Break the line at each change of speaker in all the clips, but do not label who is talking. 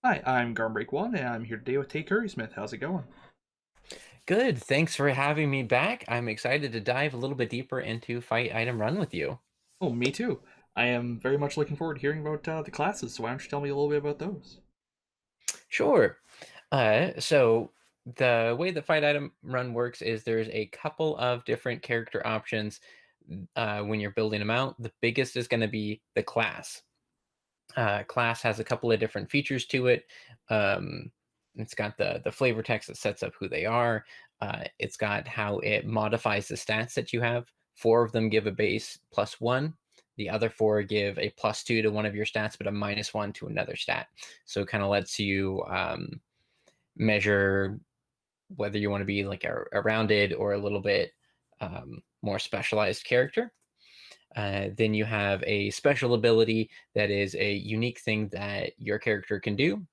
Hi, I'm Garmbreak1, and I'm here today with Tate Currysmith. How's it going?
Good. Thanks for having me back. I'm excited to dive a little bit deeper into Fight Item Run with you.
Oh, me too. I am very much looking forward to hearing about the classes, so why don't you tell me a little bit about those?
Sure. So the way the Fight Item Run works is there's a couple of different character options when you're building them out. The biggest is going to be the class. Class has a couple of different features to it. Um, it's got the flavor text that sets up who they are. It's got how it modifies the stats that you have. Four of them give a base +1. The other four give a +2 to one of your stats, but a -1 to another stat. So it kind of lets you measure whether you want to be like a rounded or a little bit more specialized character. Then you have a special ability that is a unique thing that your character can do.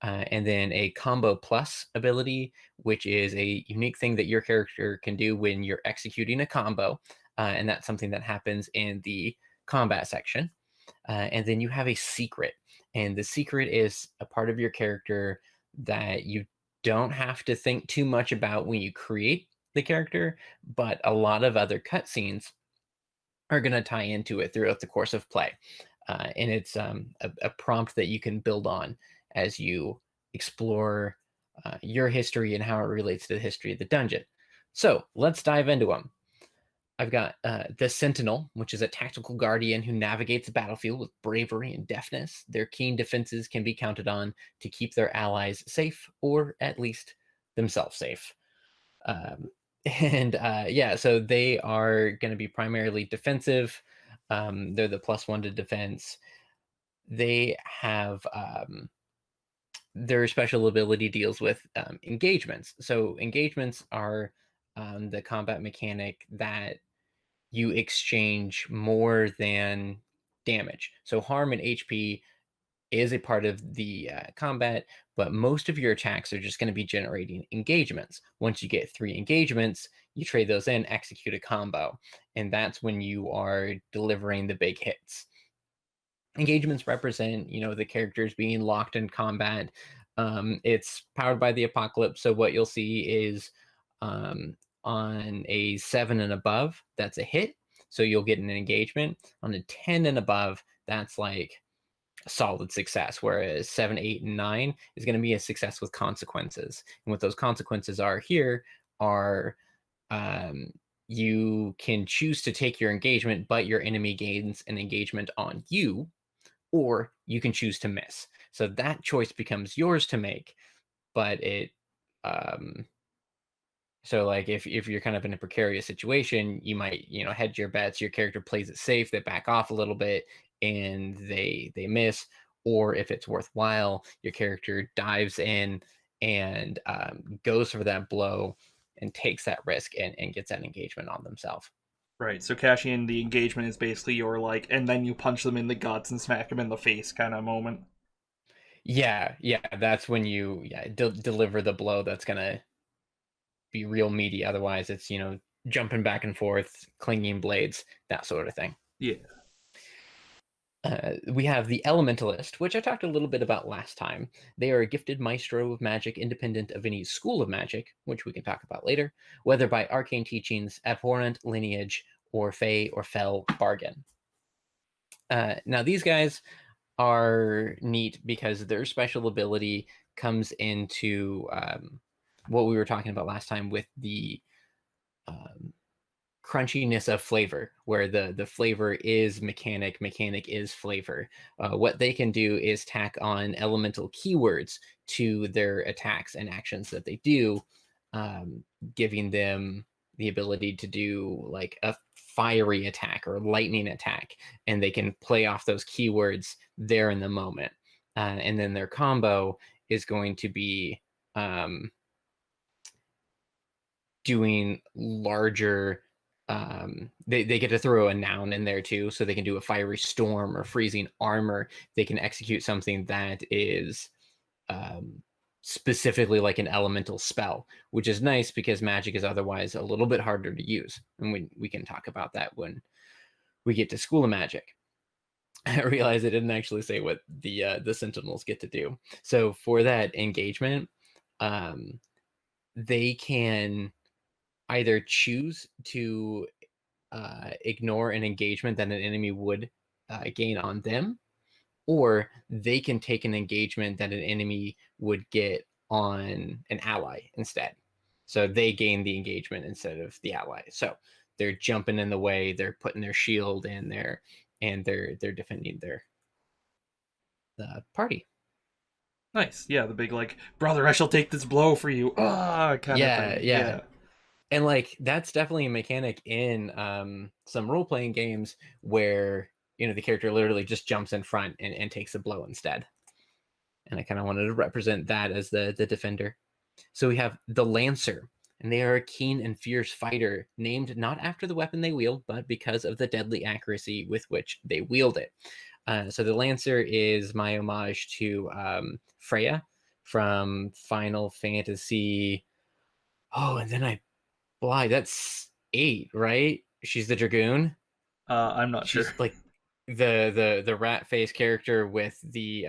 And then a combo plus ability, which is a unique thing that your character can do when you're executing a combo. And that's something that happens in the combat section. And then you have a secret. And the secret is a part of your character that you don't have to think too much about when you create the character, but a lot of other cutscenes are going to tie into it throughout the course of play. And it's a prompt that you can build on as you explore your history and how it relates to the history of the dungeon. So let's dive into them. I've got the Sentinel, which is a tactical guardian who navigates the battlefield with bravery and deftness. Their keen defenses can be counted on to keep their allies safe, or at least themselves safe. Um, and yeah, so they are going to be primarily defensive. They're the +1 to defense. They have their special ability deals with engagements. So engagements are the combat mechanic that you exchange more than damage. So harm and HP is a part of the combat, but most of your attacks are just going to be generating engagements. Once you get 3 engagements, you trade those in, execute a combo, and that's when you are delivering the big hits. Engagements represent, the characters being locked in combat. It's powered by the apocalypse, so what you'll see is on a 7 and above, that's a hit, so you'll get an engagement. On a 10 and above, that's like solid success, whereas 7, 8, and 9 is going to be a success with consequences. And what those consequences are here are um, you can choose to take your engagement, but your enemy gains an engagement on you, or you can choose to miss. So that choice becomes yours to make, but um, so like if you're kind of in a precarious situation, you might, hedge your bets, your character plays it safe, they back off a little bit and they miss, or if it's worthwhile, your character dives in and goes for that blow and takes that risk and gets that engagement on themselves.
Right, so cashing in the engagement is basically your, like, and then you punch them in the guts and smack them in the face kind of moment.
Yeah, yeah, that's when you deliver the blow that's gonna be real meaty. Otherwise, it's jumping back and forth, clinging blades, that sort of thing.
Yeah.
We have the Elementalist, which I talked a little bit about last time. They are a gifted maestro of magic, independent of any school of magic, which we can talk about later, whether by arcane teachings, abhorrent lineage, or fey or fell bargain. Now, these guys are neat because their special ability comes into what we were talking about last time with the um, crunchiness of flavor, where the flavor is mechanic is flavor. What they can do is tack on elemental keywords to their attacks and actions that they do, giving them the ability to do like a fiery attack or lightning attack, and they can play off those keywords there in the moment. And then their combo is going to be doing larger they get to throw a noun in there too, so they can do a fiery storm or freezing armor. They can execute something that is um, specifically like an elemental spell, which is nice because magic is otherwise a little bit harder to use, and we can talk about that when we get to school of magic. I realized I didn't actually say what the Sentinels get to do. So for that engagement, um, they can either choose to ignore an engagement that an enemy would gain on them, or they can take an engagement that an enemy would get on an ally instead. So they gain the engagement instead of the ally. So they're jumping in the way, they're putting their shield in there, and they're defending their the party.
Nice. Yeah, the big like, brother, I shall take this blow for you. Ah, kind of
Yeah,
thing.
yeah.
Yeah.
And like that's definitely a mechanic in some role playing games where the character literally just jumps in front and takes a blow instead. And I kind of wanted to represent that as the defender. So we have the Lancer, and they are a keen and fierce fighter, named not after the weapon they wield, but because of the deadly accuracy with which they wield it. So the Lancer is my homage to Freya from Final Fantasy. Oh, and then I blind. That's 8, right? She's the Dragoon.
I'm not sure.
She's like the rat face character with the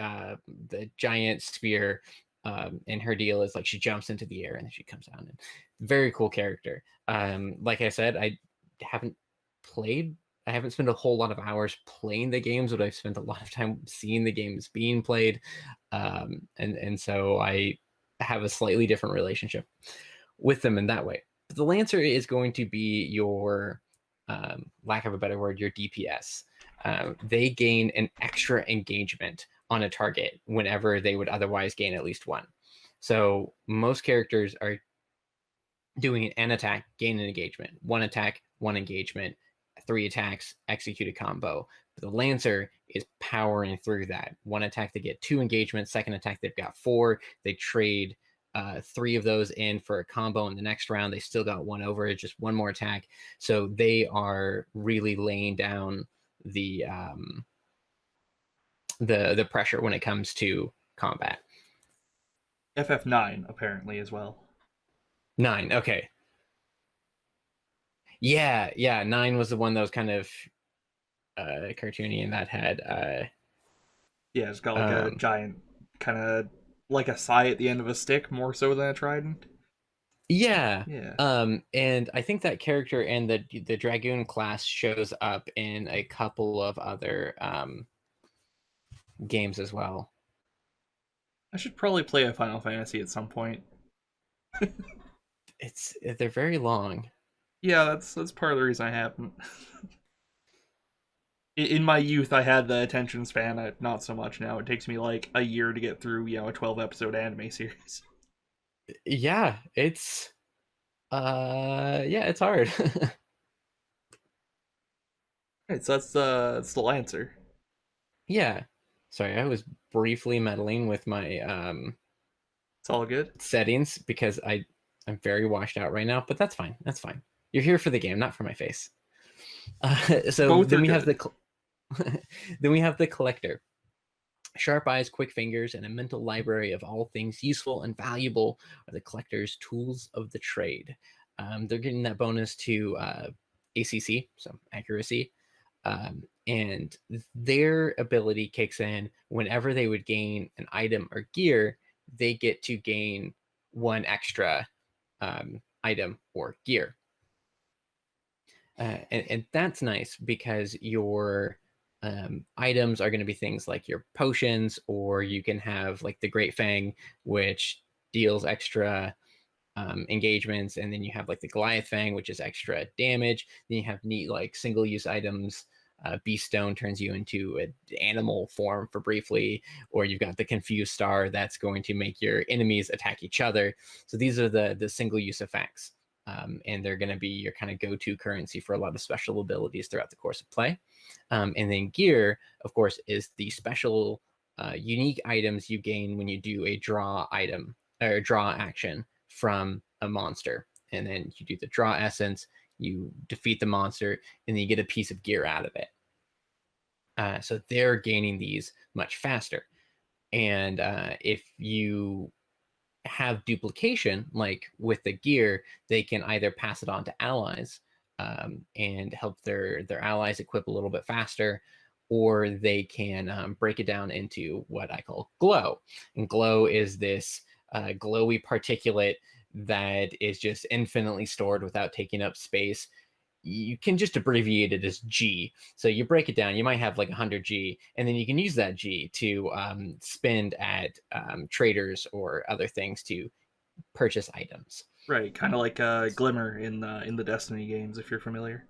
giant spear. And her deal is like she jumps into the air and then she comes down. And very cool character. Like I said, haven't played. I haven't spent a whole lot of hours playing the games, but I've spent a lot of time seeing the games being played, and so I have a slightly different relationship with them in that way. But the Lancer is going to be your, lack of a better word, your DPS. They gain an extra engagement on a target whenever they would otherwise gain at least one. So most characters are doing an attack, gain an engagement, one attack, one engagement, 3 attacks, execute a combo. But the Lancer is powering through that. One attack, they get 2 engagements. Second attack, they've got 4. They trade 3 of those in for a combo in the next round. They still got 1 over. It's just 1 more attack. So they are really laying down the the pressure when it comes to combat.
FF9 apparently as well.
9, okay. Yeah, yeah. 9 was the one that was kind of cartoony, and that had
Yeah, it's got like a
um
giant kind of like a sai at the end of a stick more so than a trident.
yeah.
Yeah.
And I think that character and the Dragoon class shows up in a couple of other games as well.
I should probably play a Final Fantasy at some point.
They're very long.
Yeah, that's part of the reason I haven't. In my youth, I had the attention span. Not so much now. It takes me like a year to get through, a 12-episode anime series.
Yeah, it's hard.
Right, so that's the Lancer.
Yeah. Sorry, I was briefly meddling with my
It's all good.
settings because I'm very washed out right now, but that's fine. That's fine. You're here for the game, not for my face. So
Both
then
are
we have
good.
then we have the collector. Sharp eyes, quick fingers, and a mental library of all things useful and valuable are the collector's tools of the trade. They're getting that bonus to ACC, so accuracy, and their ability kicks in whenever they would gain an item or gear. They get to gain 1 extra item or gear. And that's nice because your items are going to be things like your potions, or you can have like the Great Fang, which deals extra engagements, and then you have like the Goliath Fang, which is extra damage. Then you have neat like single use items. Beast Stone turns you into an animal form for briefly, or you've got the Confused Star that's going to make your enemies attack each other. So these are the single use effects. And they're going to be your kind of go-to currency for a lot of special abilities throughout the course of play. And then gear, of course, is the special unique items you gain when you do a draw item or draw action from a monster. And then you do the draw essence, you defeat the monster, and then you get a piece of gear out of it. So they're gaining these much faster. And if you have duplication, like with the gear, they can either pass it on to allies and help their allies equip a little bit faster, or they can break it down into what I call glow. And glow is this glowy particulate that is just infinitely stored without taking up space. You can just abbreviate it as G. So you break it down, you might have like 100 G, and then you can use that G to spend at traders or other things to purchase items.
Right, kind of like Glimmer in the Destiny games, if you're familiar.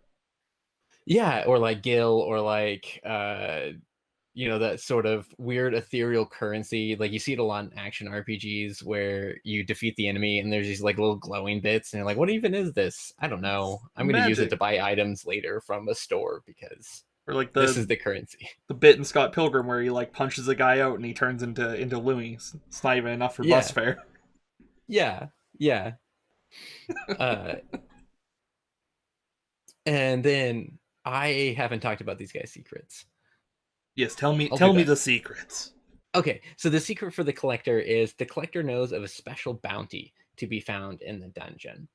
Yeah, or like Gil, or like that sort of weird ethereal currency. Like you see it a lot in action RPGs where you defeat the enemy and there's these like little glowing bits, and you're like, what even is this? I don't know.
It's
I'm going to use it to
magic.
buy items later from a store because
Or like
this is the currency.
the bit in Scott Pilgrim where he like punches a guy out and he turns into Louis. It's not even enough for bus
Yeah,
fare.
yeah, yeah. Uh, and then I haven't talked about these guys' secrets.
Yes,
I'll do
tell me
that.
the secrets.
Okay, so the secret for the collector is the collector knows of a special bounty to be found in the dungeon.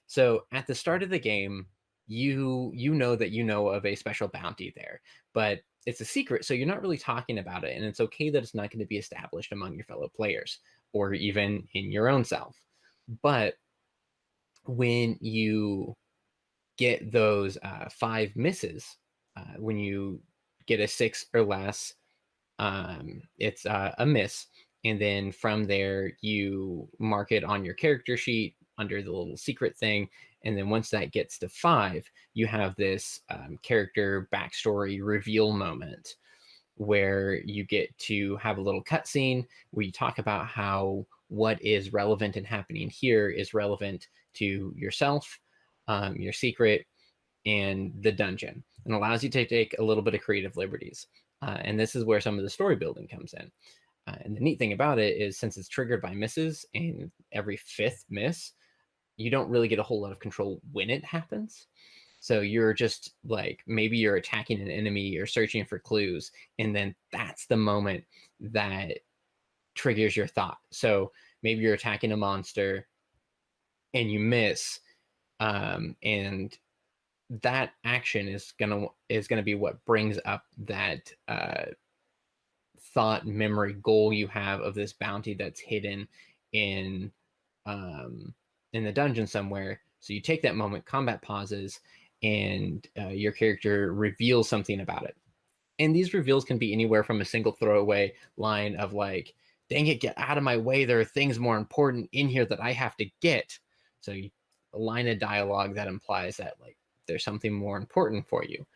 So at the start of the game, you know that you know of a special bounty there, but it's a secret, so you're not really talking about it, and it's okay that it's not going to be established among your fellow players or even in your own self. But when you get those 5 misses, when you get a 6 or less, it's a miss, and then from there you mark it on your character sheet under the little secret thing, and then once that gets to 5, you have this character backstory reveal moment where you get to have a little cutscene where you talk about how what is relevant and happening here is relevant to yourself, your secret, and the dungeon, and allows you to take a little bit of creative liberties. And this is where some of the story building comes in. And the neat thing about it is, since it's triggered by misses, and every 5th miss, you don't really get a whole lot of control when it happens. So you're just like, maybe you're attacking an enemy, you're searching for clues, and then that's the moment that triggers your thought. So maybe you're attacking a monster and you miss, and that action is gonna be what brings up that thought, memory, goal you have of this bounty that's hidden in um, in the dungeon somewhere. So you take that moment, combat pauses, and your character reveals something about it. And these reveals can be anywhere from a single throwaway line of like, "Dang it, get out of my way! There are things more important in here that I have to get." So a line of dialogue that implies that like there's something more important for you.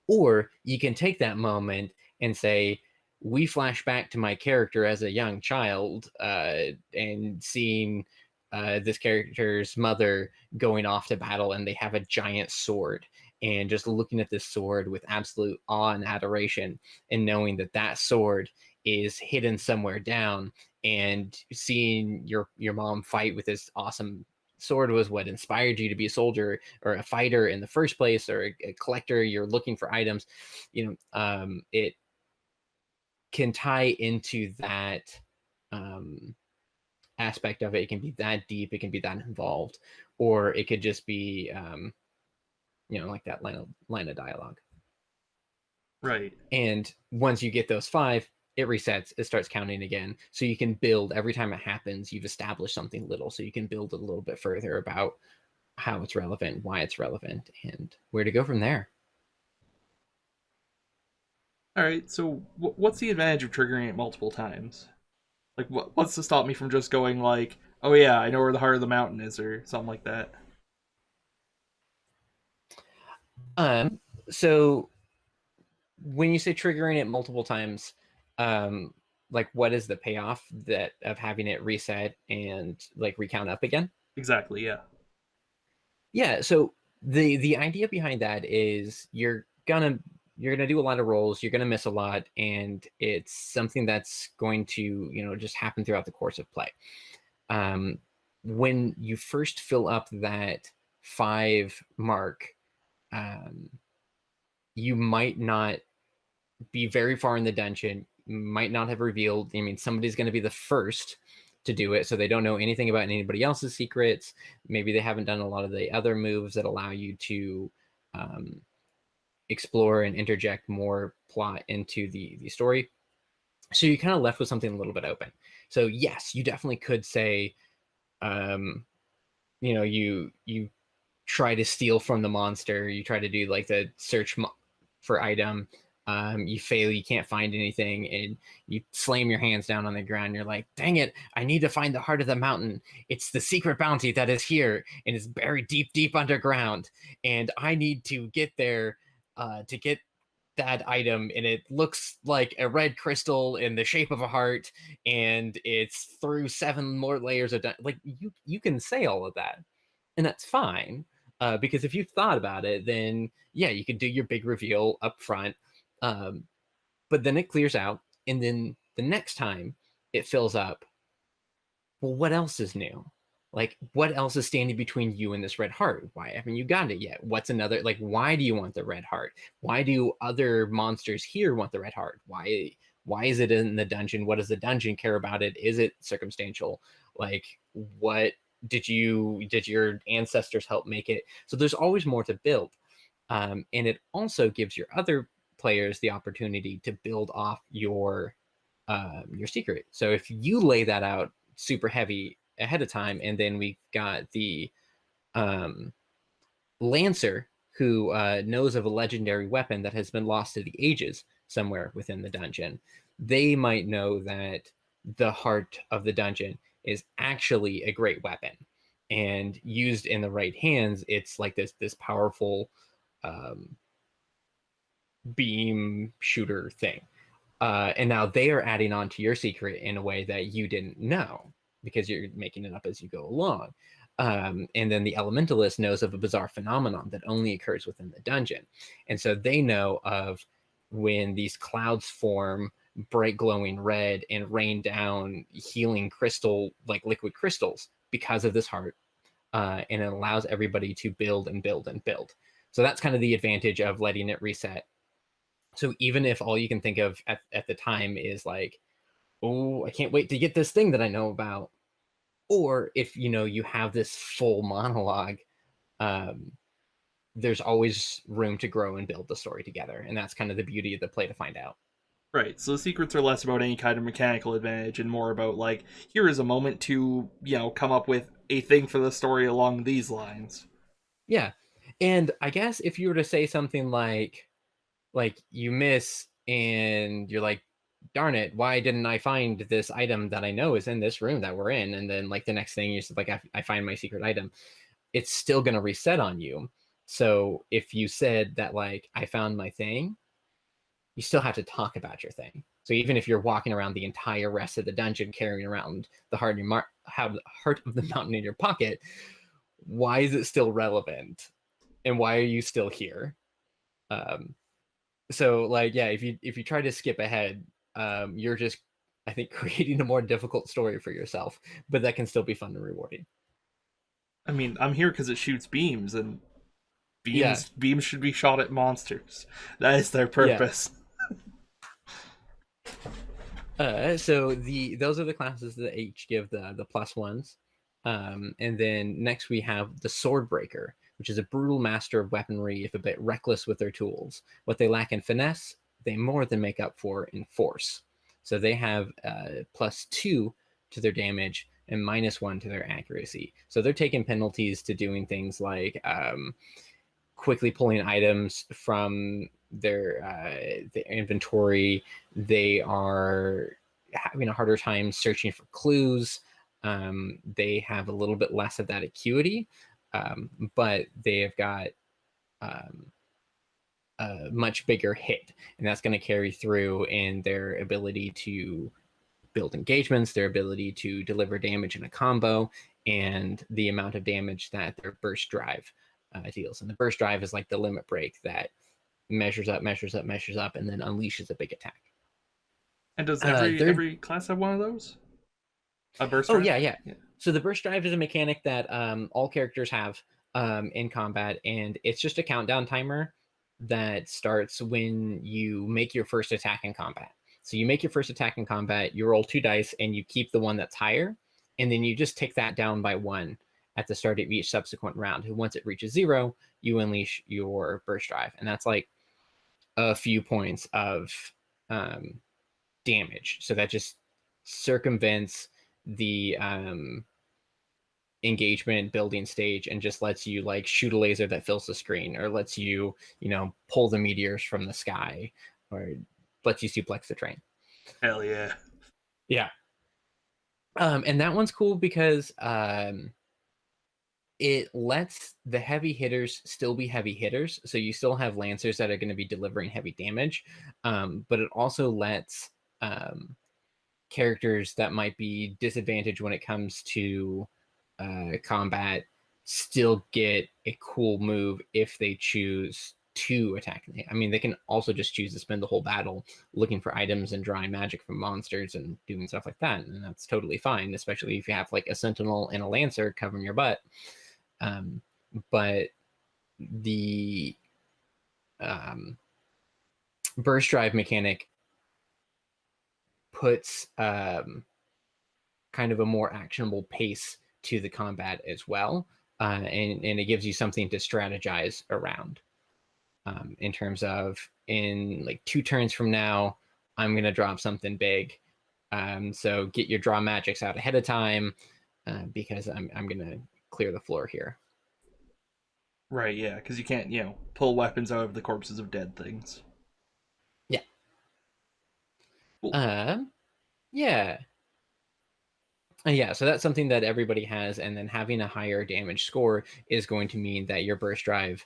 Or you can take that moment and say, we flash back to my character as a young child, and seeing this character's mother going off to battle, and they have a giant sword. And just looking at this sword with absolute awe and adoration, and knowing that that sword is hidden somewhere down, and seeing your mom fight with this awesome sword was what inspired you to be a soldier or a fighter in the first place, or a collector, you're looking for items. It can tie into that um, aspect of it. It can be that deep, it can be that involved, or it could just be like that line of dialogue.
Right.
And once you get those 5, it resets, it starts counting again. So you can build every time it happens. You've established something little, so you can build it a little bit further about how it's relevant, why it's relevant, and where to go from there.
All right. So what's the advantage of triggering it multiple times? Like what's to stop me from just going like, oh yeah, I know where the heart of the mountain is, or something like that?
Um, so when you say triggering it multiple times, um, like what is the payoff that of having it reset and like recount up again?
Exactly. Yeah.
Yeah, so the idea behind that is you're gonna do a lot of rolls, you're gonna miss a lot, and it's something that's going to just happen throughout the course of play. Um, when you first fill up that 5 mark, um, you might not be very far in the dungeon, might not have revealed. I mean, somebody's going to be the first to do it, so they don't know anything about anybody else's secrets. Maybe they haven't done a lot of the other moves that allow you to um, explore and interject more plot into the story. So you're kind of left with something a little bit open. So yes, you definitely could say, um, you try to steal from the monster. You try to do like the search for item. You fail, you can't find anything, and you slam your hands down on the ground. You're like, dang it, I need to find the heart of the mountain. It's the secret bounty that is here and is buried deep, deep underground. And I need to get there to get that item, and it looks like a red crystal in the shape of a heart, and it's through 7 more layers of like you can say all of that, and that's fine. Because if you've thought about it, then yeah, you can do your big reveal up front, um, but then it clears out, and then the next time it fills up, well, what else is new? Like, what else is standing between you and this red heart? Why haven't you gotten it yet? What's another, like, why do you want the red heart? Why do other monsters here want the red heart? Why is it in the dungeon? What does the dungeon care about it? Is it circumstantial? Like, what did your ancestors help make it? So there's always more to build. And it also gives your other players the opportunity to build off your secret. So if you lay that out super heavy ahead of time, and then we've got the um, Lancer who knows of a legendary weapon that has been lost to the ages somewhere within the dungeon. They might know that the heart of the dungeon is actually a great weapon, and used in the right hands, it's like this powerful um, beam shooter thing. And now they are adding on to your secret in a way that you didn't know, because you're making it up as you go along. And then the Elementalist knows of a bizarre phenomenon that only occurs within the dungeon. And so they know of when these clouds form bright glowing red and rain down healing crystal, like liquid crystals, because of this heart. And it allows everybody to build and build and build. So that's kind of the advantage of letting it reset. So even if all you can think of at the time is like, oh, I can't wait to get this thing that I know about, or if you have this full monologue, um, there's always room to grow and build the story together, and that's kind of the beauty of the play to find out.
Right. So the secrets are less about any kind of mechanical advantage and more about like, here is a moment to, come up with a thing for the story along these lines.
Yeah, and I guess if you were to say something like you miss and you're like, darn it, why didn't I find this item that I know is in this room that we're in? And then like the next thing you're just like, I find my secret item, it's still going to reset on you. So if you said that, like, I found my thing, you still have to talk about your thing. So even if you're walking around the entire rest of the dungeon carrying around the heart of the mountain in your pocket, why is it still relevant? And why are you still here? Um, so like, yeah, if you try to skip ahead, you're just, I think, creating a more difficult story for yourself, but that can still be fun and rewarding.
I mean, I'm here because it shoots beams, and
Yeah,
beams should be shot at monsters. That is their
yeah.
purpose.
So those are the classes that each give the plus ones. And then next we have the Swordbreaker, which is a brutal master of weaponry, if a bit reckless with their tools. What they lack in finesse, they more than make up for in force. So they have +2 to their damage and -1 to their accuracy. So they're taking penalties to doing things like quickly pulling items from their inventory. They are having a harder time searching for clues. They have a little bit less of that acuity, but they have got um, a much bigger hit, and that's going to carry through in their ability to build engagements, their ability to deliver damage in a combo, and the amount of damage that their burst drive deals. And the burst drive is like the limit break that measures up, measures up, measures up, and then unleashes a big attack.
And does
Third,
every class have one of those? A burst
oh
drive?
yeah, yeah.
Yeah.
So the burst drive is a mechanic that all characters have in combat, and it's just a countdown timer that starts when you make your first attack in combat. So you make your first attack in combat, you roll 2 dice, and you keep the one that's higher, and then you just tick that down by 1 at the start of each subsequent round. And once it reaches 0, you unleash your burst drive, and that's like a few points of um, damage. So that just circumvents the engagement building stage and just lets you like shoot a laser that fills the screen, or lets you, pull the meteors from the sky, or lets you suplex the train.
Hell yeah.
Yeah. And that one's cool because it lets the heavy hitters still be heavy hitters. So you still have lancers that are going to be delivering heavy damage, but it also lets characters that might be disadvantaged when it comes to combat still get a cool move if they choose to attack. I mean, they can also just choose to spend the whole battle looking for items and drawing magic from monsters and doing stuff like that, and that's totally fine, especially if you have like a sentinel and a lancer covering your butt. But the burst drive mechanic puts kind of a more actionable pace to the combat as well, and it gives you something to strategize around, in terms of, in like 2 turns from now, I'm going to drop something big. So get your draw magics out ahead of time, because I'm going to clear the floor here.
Right, yeah, because you can't, pull weapons out of the corpses of dead things.
Yeah.
Cool.
Yeah. Yeah, so that's something that everybody has, and then having a higher damage score is going to mean that your burst drive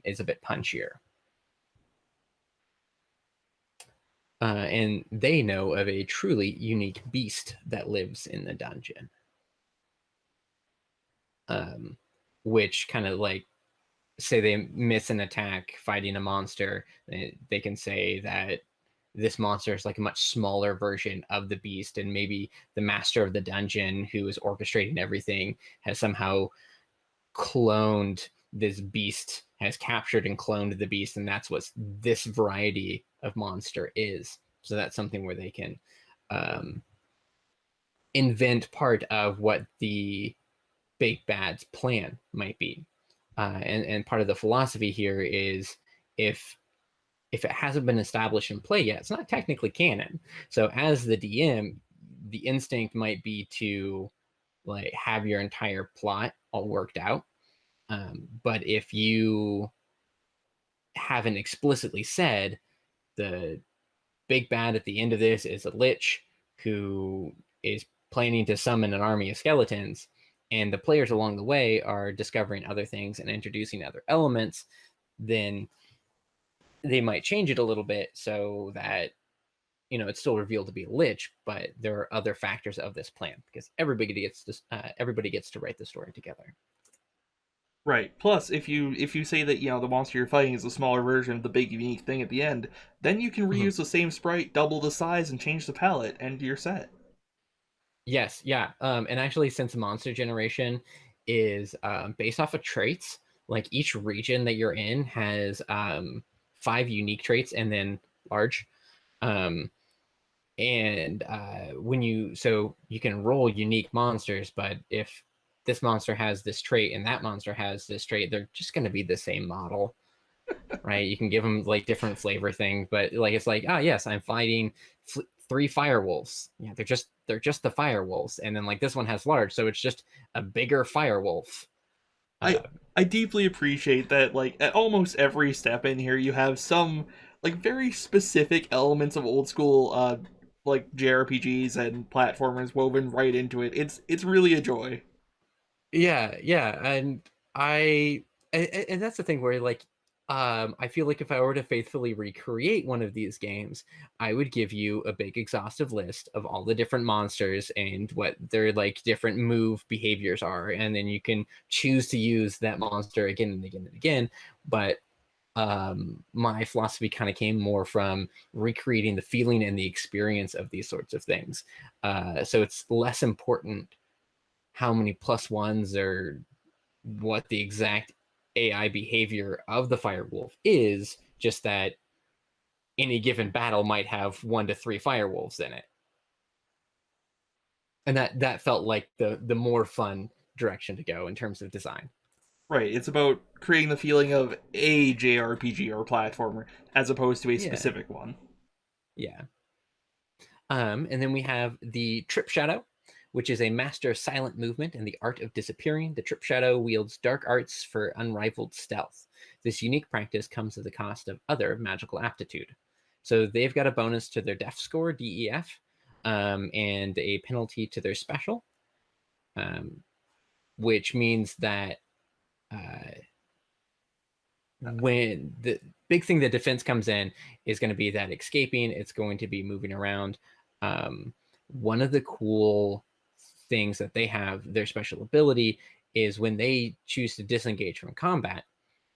is a bit punchier. And they know of a truly unique beast that lives in the dungeon, which kind of like, say they miss an attack fighting a monster, they can say that this monster is like a much smaller version of the beast, and maybe the master of the dungeon who is orchestrating everything has somehow cloned this beast, has captured and cloned the beast, and that's what this variety of monster is. So that's something where they can invent part of what the big bad's plan might be. And part of the philosophy here is, if it hasn't been established in play yet, it's not technically canon. So as the DM, the instinct might be to like have your entire plot all worked out. But if you haven't explicitly said the big bad at the end of this is a lich who is planning to summon an army of skeletons, and the players along the way are discovering other things and introducing other elements, then they might change it a little bit so that it's still revealed to be a lich, but there are other factors of this plan, because everybody gets to write the story together.
Right. Plus, if you say that the monster you're fighting is a smaller version of the big unique thing at the end, then you can
Mhm.
reuse the same sprite, double the size, and change the palette, and you're set.
Yes, yeah. And actually, since monster generation is based off of traits, like each region that you're in has 5 unique traits and then large. Um, and so you can roll unique monsters, but if this monster has this trait and that monster has this trait, they're just going to be the same model, right? You can give them like different flavor things, but like it's like, yes, I'm fighting 3 fire wolves. Yeah, they're just the fire wolves, and then like this one has large, so it's just a bigger fire wolf.
I
Uh,
I deeply appreciate that, like, at almost every step in here you have some like very specific elements of old school like JRPGs and platformers woven right into it. It's really a joy.
yeah, yeah, and I and that's the thing where like I feel like if I were to faithfully recreate one of these games, I would give you a big exhaustive list of all the different monsters and what their like different move behaviors are, and then you can choose to use that monster again and again and again. But my philosophy kind of came more from recreating the feeling and the experience of these sorts of things. So it's less important how many plus ones or what the exact AI behavior of the firewolf is, just that any given battle might have 1 to 3 firewolves in it. And that felt like the more fun direction to go in terms of design.
Right. It's about creating the feeling of a JRPG or platformer as opposed to a
Yeah,
specific one.
yeah. And then we have the Trip Shadow, which is a master of silent movement and the art of disappearing. The Trip Shadow wields dark arts for unrivaled stealth. This unique practice comes at the cost of other magical aptitude. So they've got a bonus to their def score, DEF, and a penalty to their special, um, which means that uh, when the big thing that defense comes in is going to be that escaping, it's going to be moving around. One of the cool things that they have, their special ability, is when they choose to disengage from combat,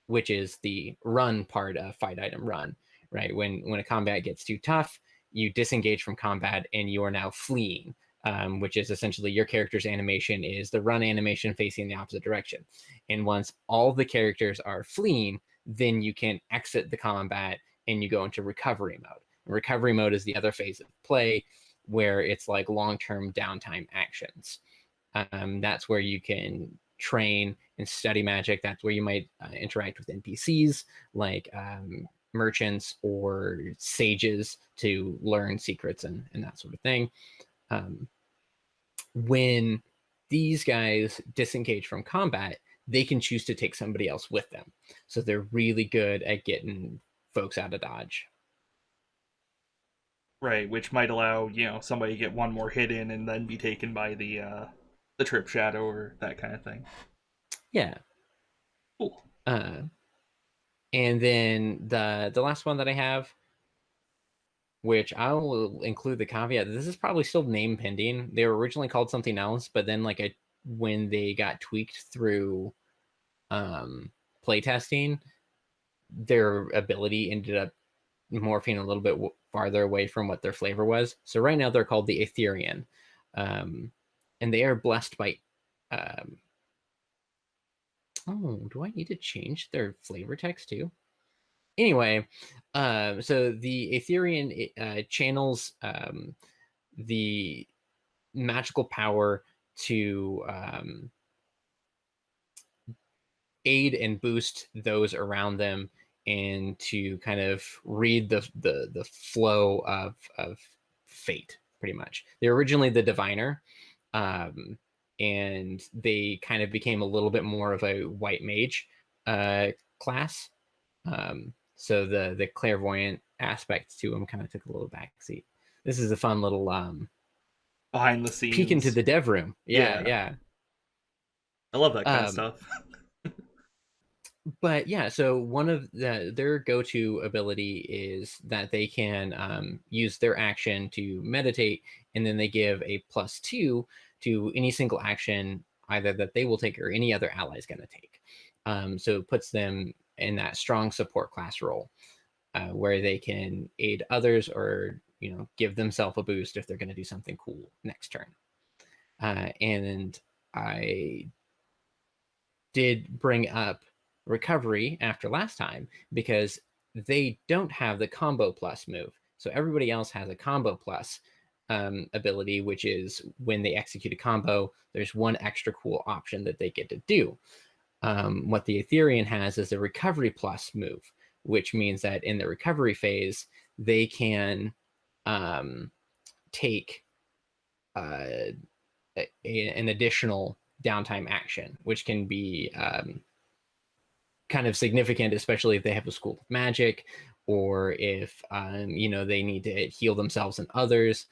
which is the run part of fight item run, right? When a combat gets too tough, you disengage from combat and you are now fleeing, which is essentially your character's animation is the run animation facing the opposite direction. And once all the characters are fleeing, then you can exit the combat and you go into recovery mode. Recovery mode is the other phase of play where it's like long-term downtime actions. That's where you can train and study magic. That's where you might interact with NPCs like merchants or sages to learn secrets and that sort of thing. Um, when these guys disengage from combat, they can choose to take somebody else with them. So they're really good at getting folks out of dodge.
Right, which might allow, somebody to get one more hit in and then be taken by the Trip Shadow or that kind of thing.
Yeah.
Cool.
Uh, and then the last one that I have, which I will include the caveat, this is probably still name pending. They were originally called something else, but then when they got tweaked through playtesting, their ability ended up morphing a little bit farther away from what their flavor was. So right now they're called the Etherean, and they are blessed by. Um, oh, do I need to change their flavor text too? Anyway, so the Etherean channels the magical power to aid and boost those around them and to kind of read the flow of fate pretty much. They're originally the diviner, and they kind of became a little bit more of a white mage class. So the clairvoyant aspect to them kind of took a little backseat. This is a fun little
Behind the
peek into
scenes.
the dev room. Yeah,
Yeah.
yeah.
I love that kind of
Um,
stuff.
but yeah, so one of their go-to ability is that they can use their action to meditate, and then they give a +2 to any single action either that they will take or any other ally is going to take. So it puts them in that strong support class role where they can aid others or give themselves a boost if they're going to do something cool next turn. And I did bring up recovery after last time because they don't have the combo plus move. So everybody else has a combo plus ability, which is when they execute a combo, there's one extra cool option that they get to do. What the Etherean has is a recovery plus move, which means that in the recovery phase, they can take an additional downtime action, which can be kind of significant, especially if they have a school of magic or if they need to heal themselves and others.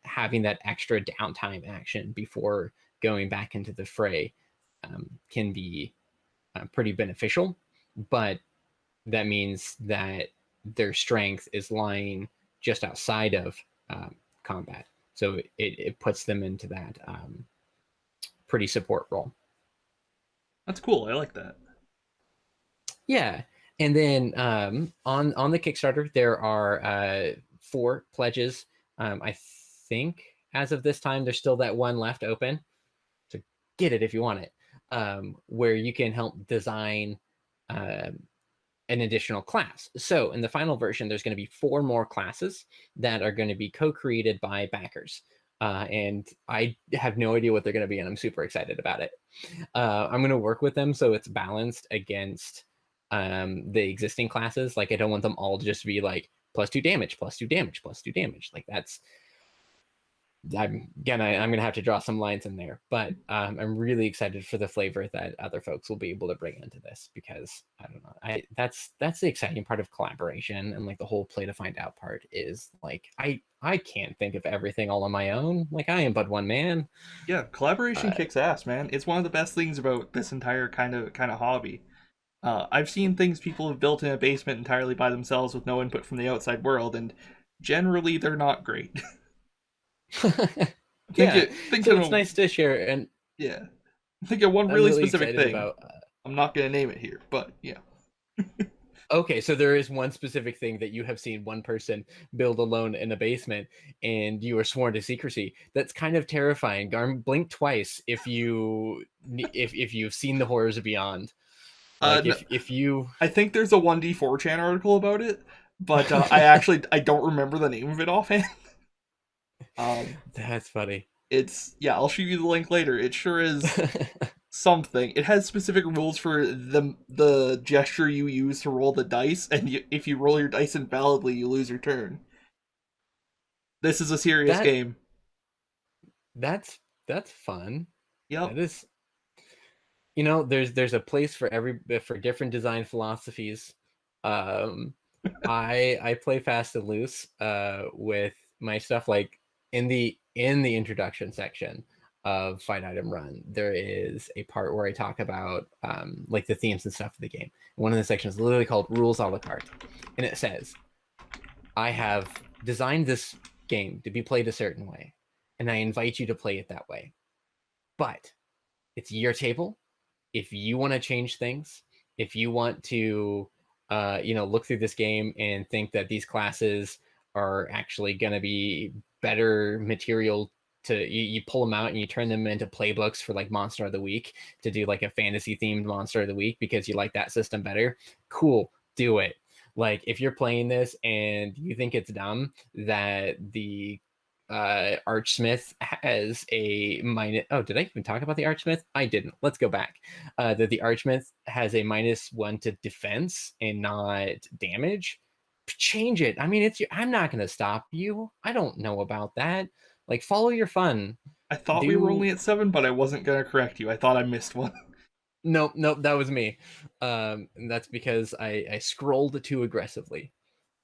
Having that extra downtime action before going back into the fray can be pretty beneficial, but that means that their strength is lying just outside of combat, so it puts them into that pretty support role.
That's cool. I like that.
Yeah, and then on the Kickstarter there are 4 pledges. I think as of this time there's still that one left open, so get it if you want it, where you can help design an additional class. So in the final version, there's going to be 4 more classes that are going to be co-created by backers. and I have no idea what they're going to be, and I'm super excited about it. I'm going to work with them so it's balanced against the existing classes. Like, I don't want them all to just be like +2 damage, +2 damage, +2 damage. Like, that's I'm gonna have to draw some lines in there, but I'm really excited for the flavor that other folks will be able to bring into this, because I don't know, that's the exciting part of collaboration, and like the whole play to find out part is like I can't think of everything all on my own. Like, I am but one man.
Yeah, collaboration
Uh,
kicks ass, man. It's one of the best things about this entire kind of hobby. I've seen things people have built in a basement entirely by themselves with no input from the outside world, and generally they're not great.
yeah, so
Thinking
it's
of
nice to share, and
yeah, think of one
I'm
really
really
specific
excited
thing.
about.
I'm not gonna name it here, but yeah.
Okay, so there is one specific thing that you have seen one person build alone in a basement, and you are sworn to secrecy. That's kind of terrifying. Garm, blink twice if you've seen the horrors beyond. Like,
No,
if you.
I think there's a 1D4chan article about it, but I don't remember the name of it offhand. Um,
That's funny.
it's yeah, I'll shoot you the link later. It sure is something. It has specific rules for the gesture you use to roll the dice, and if you roll your dice invalidly, you lose your turn. This is a serious
that
game.
that's fun.
Yep.
That is, there's a place for different design philosophies. Um, I play fast and loose with my stuff. Like, in the introduction section of Fight Item Run, there is a part where I talk about like the themes and stuff of the game. One of the sections is literally called Rules a la carte, and it says, I have designed this game to be played a certain way, and I invite you to play it that way. But it's your table. If you want to change things, if you want to look through this game and think that these classes are actually going to be better material, you pull them out and you turn them into playbooks for like Monster of the Week, to do like a fantasy themed Monster of the Week because you like that system better. Cool, do it. Like, if you're playing this and you think it's dumb that the Archsmith has a minus. Oh, did I even talk about the Archsmith? I didn't. Let's go back. That the Archsmith has a -1 to defense and not damage. Change it. I mean, I'm not going to stop you. I don't know about that. Like, follow your fun.
I thought we were
Do
only at 7, but I wasn't gonna correct you. I thought I missed one.
Nope, nope, that was me. And that's because I scrolled too aggressively.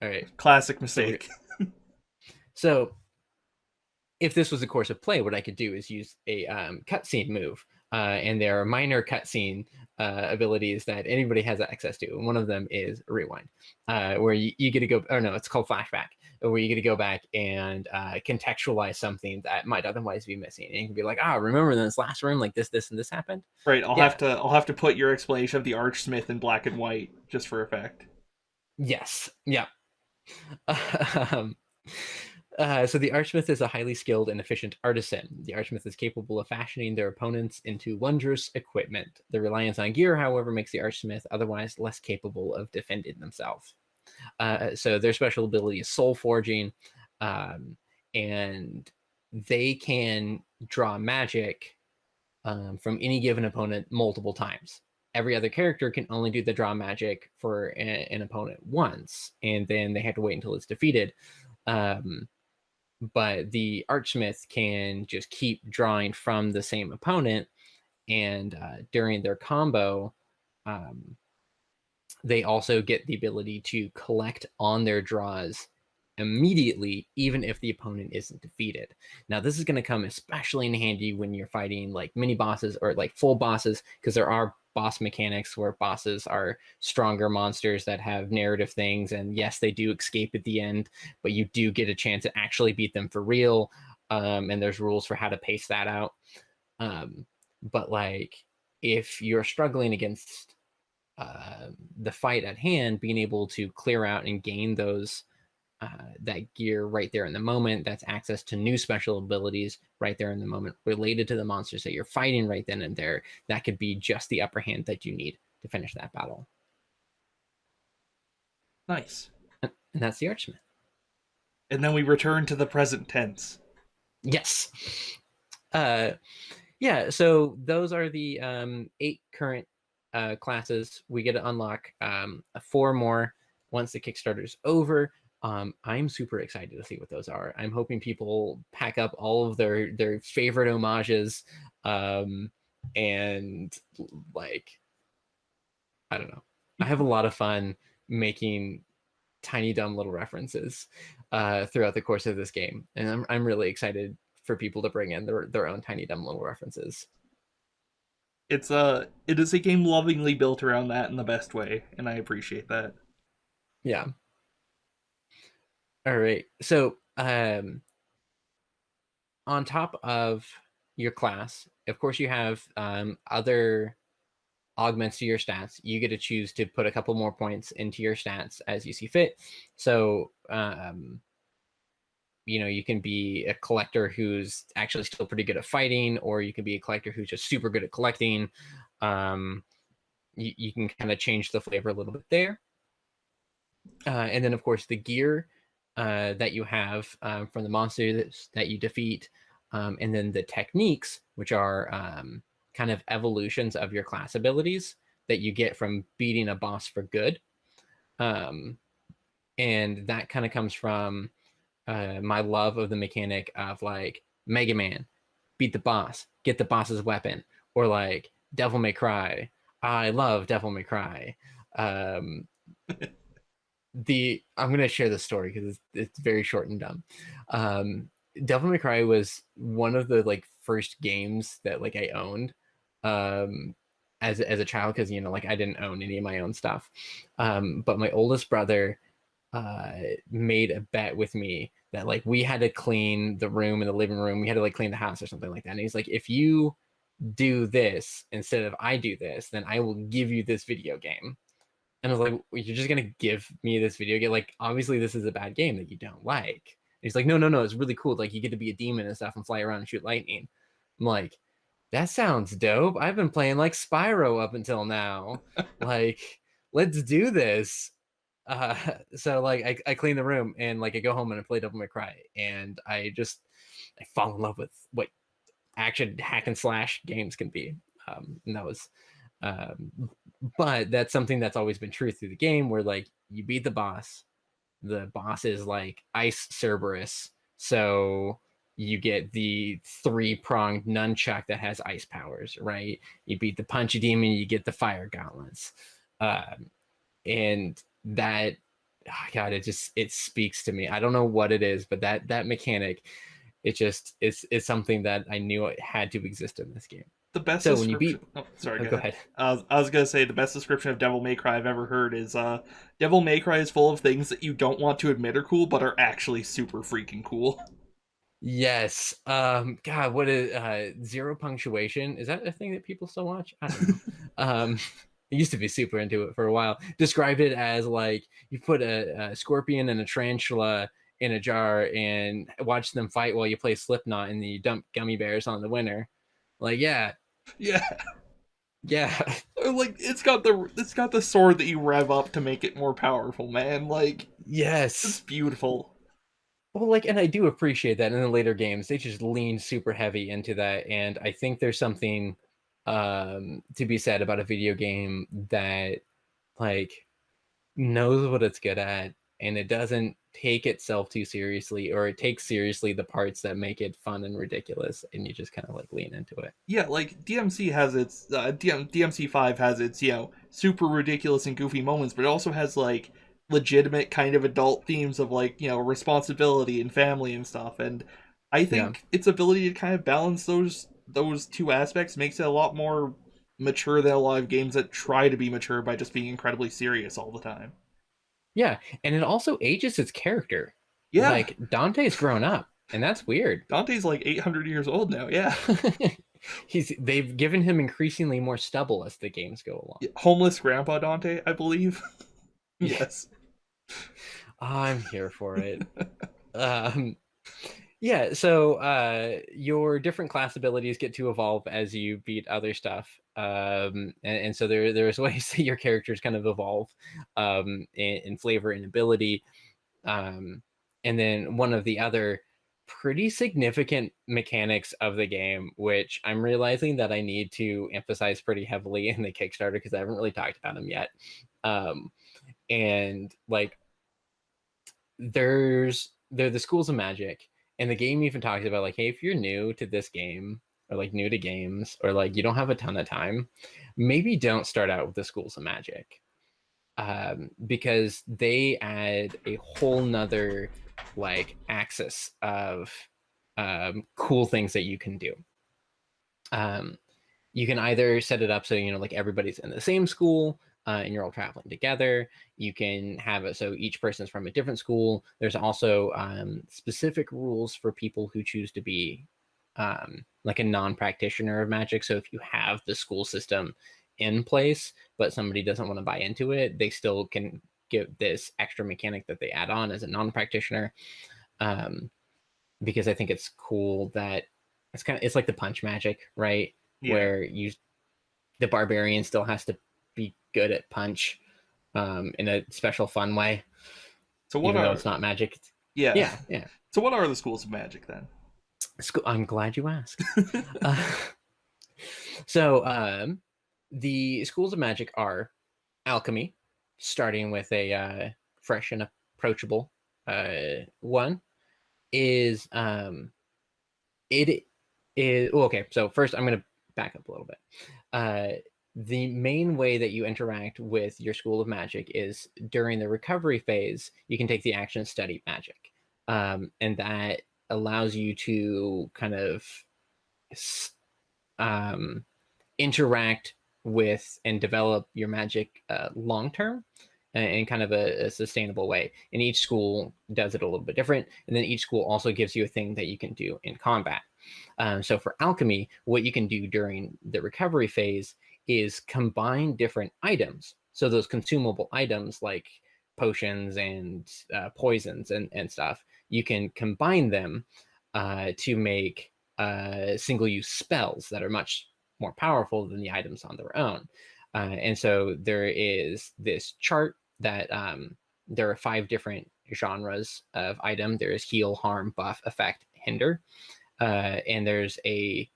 All right.
Classic
So
mistake.
so if this was a course of play, what I could do is use a cutscene move. And there are minor cutscene abilities that anybody has access to. And one of them is rewind, where you get to go, or no, it's called flashback, where you get to go back and contextualize something that might otherwise be missing. And you can be like, remember in this last room, like this, and this happened?
Right,
Yeah.
I'll have to put your explanation of the Archsmith in black and white just for effect.
Yes. Yeah. um, so the Archsmith is a highly skilled and efficient artisan. The Archsmith is capable of fashioning their opponents into wondrous equipment. The reliance on gear, however, makes the Archsmith otherwise less capable of defending themselves. So their special ability is soul forging, and they can draw magic from any given opponent multiple times. Every other character can only do the draw magic for an opponent once, and then they have to wait until it's defeated. But the Archsmith can just keep drawing from the same opponent, and during their combo, they also get the ability to collect on their draws immediately, even if the opponent isn't defeated. Now, this is going to come especially in handy when you're fighting like mini bosses or like full bosses, because there are boss mechanics where bosses are stronger monsters that have narrative things, and yes, they do escape at the end, but you do get a chance to actually beat them for real. And there's rules for how to pace that out. But like, if you're struggling against the fight at hand, being able to clear out and gain those that gear right there in the moment, that's access to new special abilities right there in the moment related to the monsters that you're fighting right then and there, that could be just the upper hand that you need to finish that battle.
Nice.
And that's the Archsmith.
And then we return to the present tense.
Yes. Uh, yeah. So those are the 8 current classes. We get to unlock 4 more once the Kickstarter's over. I'm super excited to see what those are. I'm hoping people pack up all of their favorite homages, and like I don't know. I have a lot of fun making tiny dumb little references throughout the course of this game, and I'm really excited for people to bring in their own tiny dumb little references.
It is a game lovingly built around that in the best way, and I appreciate that.
Yeah. All right. So on top of your class, of course, you have other augments to your stats. You get to choose to put a couple more points into your stats as you see fit. So you can be a collector who's actually still pretty good at fighting, or you can be a collector who's just super good at collecting. um, you can kind of change the flavor a little bit there. And then of course the gear that you have from the monsters that you defeat, and then the techniques, which are kind of evolutions of your class abilities that you get from beating a boss for good. um, and that kind of comes from my love of the mechanic of like Mega Man, beat the boss, get the boss's weapon, or like Devil May Cry. I love Devil May Cry. Um, I'm gonna share the story because it's very short and dumb. Um, Devil May Cry was one of the like first games that like I owned um, as a child, because like I didn't own any of my own stuff. But my oldest brother made a bet with me that like we had to clean the room in the living room. We had to like clean the house or something like that. And he's like, if you do this instead of I do this, then I will give you this video game. And I was like, well, you're just gonna give me this video game? Like, obviously, this is a bad game that you don't like. And he's like, no, no, no, it's really cool. Like, you get to be a demon and stuff and fly around and shoot lightning. I'm like, that sounds dope. I've been playing like Spyro up until now. Like, let's do this. So like I clean the room and like I go home and I play Devil May Cry, and I fall in love with what action hack and slash games can be. And that was um, but that's something that's always been true through the game, where like you beat the boss is like ice Cerberus, so you get the 3-pronged nunchuck that has ice powers, right? You beat the punchy demon, you get the fire gauntlets. And that, oh God, it speaks to me. I don't know what it is, but that mechanic, it's something that I knew it had to exist in this game.
The best
So when you beat,
description. Oh, sorry,
oh,
go
go
ahead.
ahead.
I was gonna say the best description of Devil May Cry I've ever heard is Devil May Cry is full of things that you don't want to admit are cool, but are actually super freaking cool.
Yes. God, what is zero punctuation? Is that a thing that people still watch? I don't know. I used to be super into it for a while. Described it as like you put a scorpion and a tarantula in a jar and watch them fight while you play Slipknot, and then you dump gummy bears on the winner. Like, yeah,
Yeah,
yeah,
like it's got the sword that you rev up to make it more powerful, man. Like it's
yes.
beautiful.
Well, like, and I do appreciate that in the later games, they just lean super heavy into that. And I think there's something to be said about a video game that like knows what it's good at, and it doesn't take itself too seriously, or it takes seriously the parts that make it fun and ridiculous, and you just kind of like lean into it.
Yeah, like DMC has its DMC5 has its super ridiculous and goofy moments, but it also has like legitimate kind of adult themes of like responsibility and family and stuff. And I
Yeah.
think its ability to kind of balance those two aspects makes it a lot more mature than a lot of games that try to be mature by just being incredibly serious all the time.
Yeah. And it also ages its character.
Yeah,
Like Dante's grown up, and that's weird.
Dante's like 800 years old now. Yeah,
They've given him increasingly more stubble as the games go along.
homeless grandpa Dante, I believe.
Yeah,
Yes.
I'm here for it. Um, yeah, so your different class abilities get to evolve as you beat other stuff. And so there's ways that your characters kind of evolve in flavor and ability. Um, and then one of the other pretty significant mechanics of the game, which I'm realizing that I need to emphasize pretty heavily in the Kickstarter because I haven't really talked about them yet. Um, and like, they're the schools of magic, and the game even talks about like, hey, if you're new to this game or like new to games or like you don't have a ton of time, maybe don't start out with the schools of magic, because they add a whole nother like axis of cool things that you can do. Um, you can either set it up so like everybody's in the same school, and you're all traveling together. You can have it so each person's from a different school. There's also specific rules for people who choose to be like a non-practitioner of magic. So if you have the school system in place but somebody doesn't want to buy into it, they still can get this extra mechanic that they add on as a non-practitioner. Because I think it's cool that it's like the punch magic, right?
Yeah.
Where the barbarian still has to be good at punch, in a special fun way,
So what
even though
are
it's not magic.
yeah.
Yeah.
So what are the schools of magic then?
I'm glad you asked. uh, so the schools of magic are alchemy, starting with a fresh and approachable one. Is it is okay. So first, I'm going to back up a little bit. The main way that you interact with your school of magic is during the recovery phase. You can take the action study magic, and that allows you to kind of um, interact with and develop your magic long term in kind of a sustainable way. And each school does it a little bit different. And then each school also gives you a thing that you can do in combat. So for alchemy, what you can do during the recovery phase is combine different items. So those consumable items like potions and poisons and stuff, you can combine them to make single-use spells that are much more powerful than the items on their own. And so there is this chart that there are 5 different genres of item. There is heal, harm, buff, effect, hinder. And there's a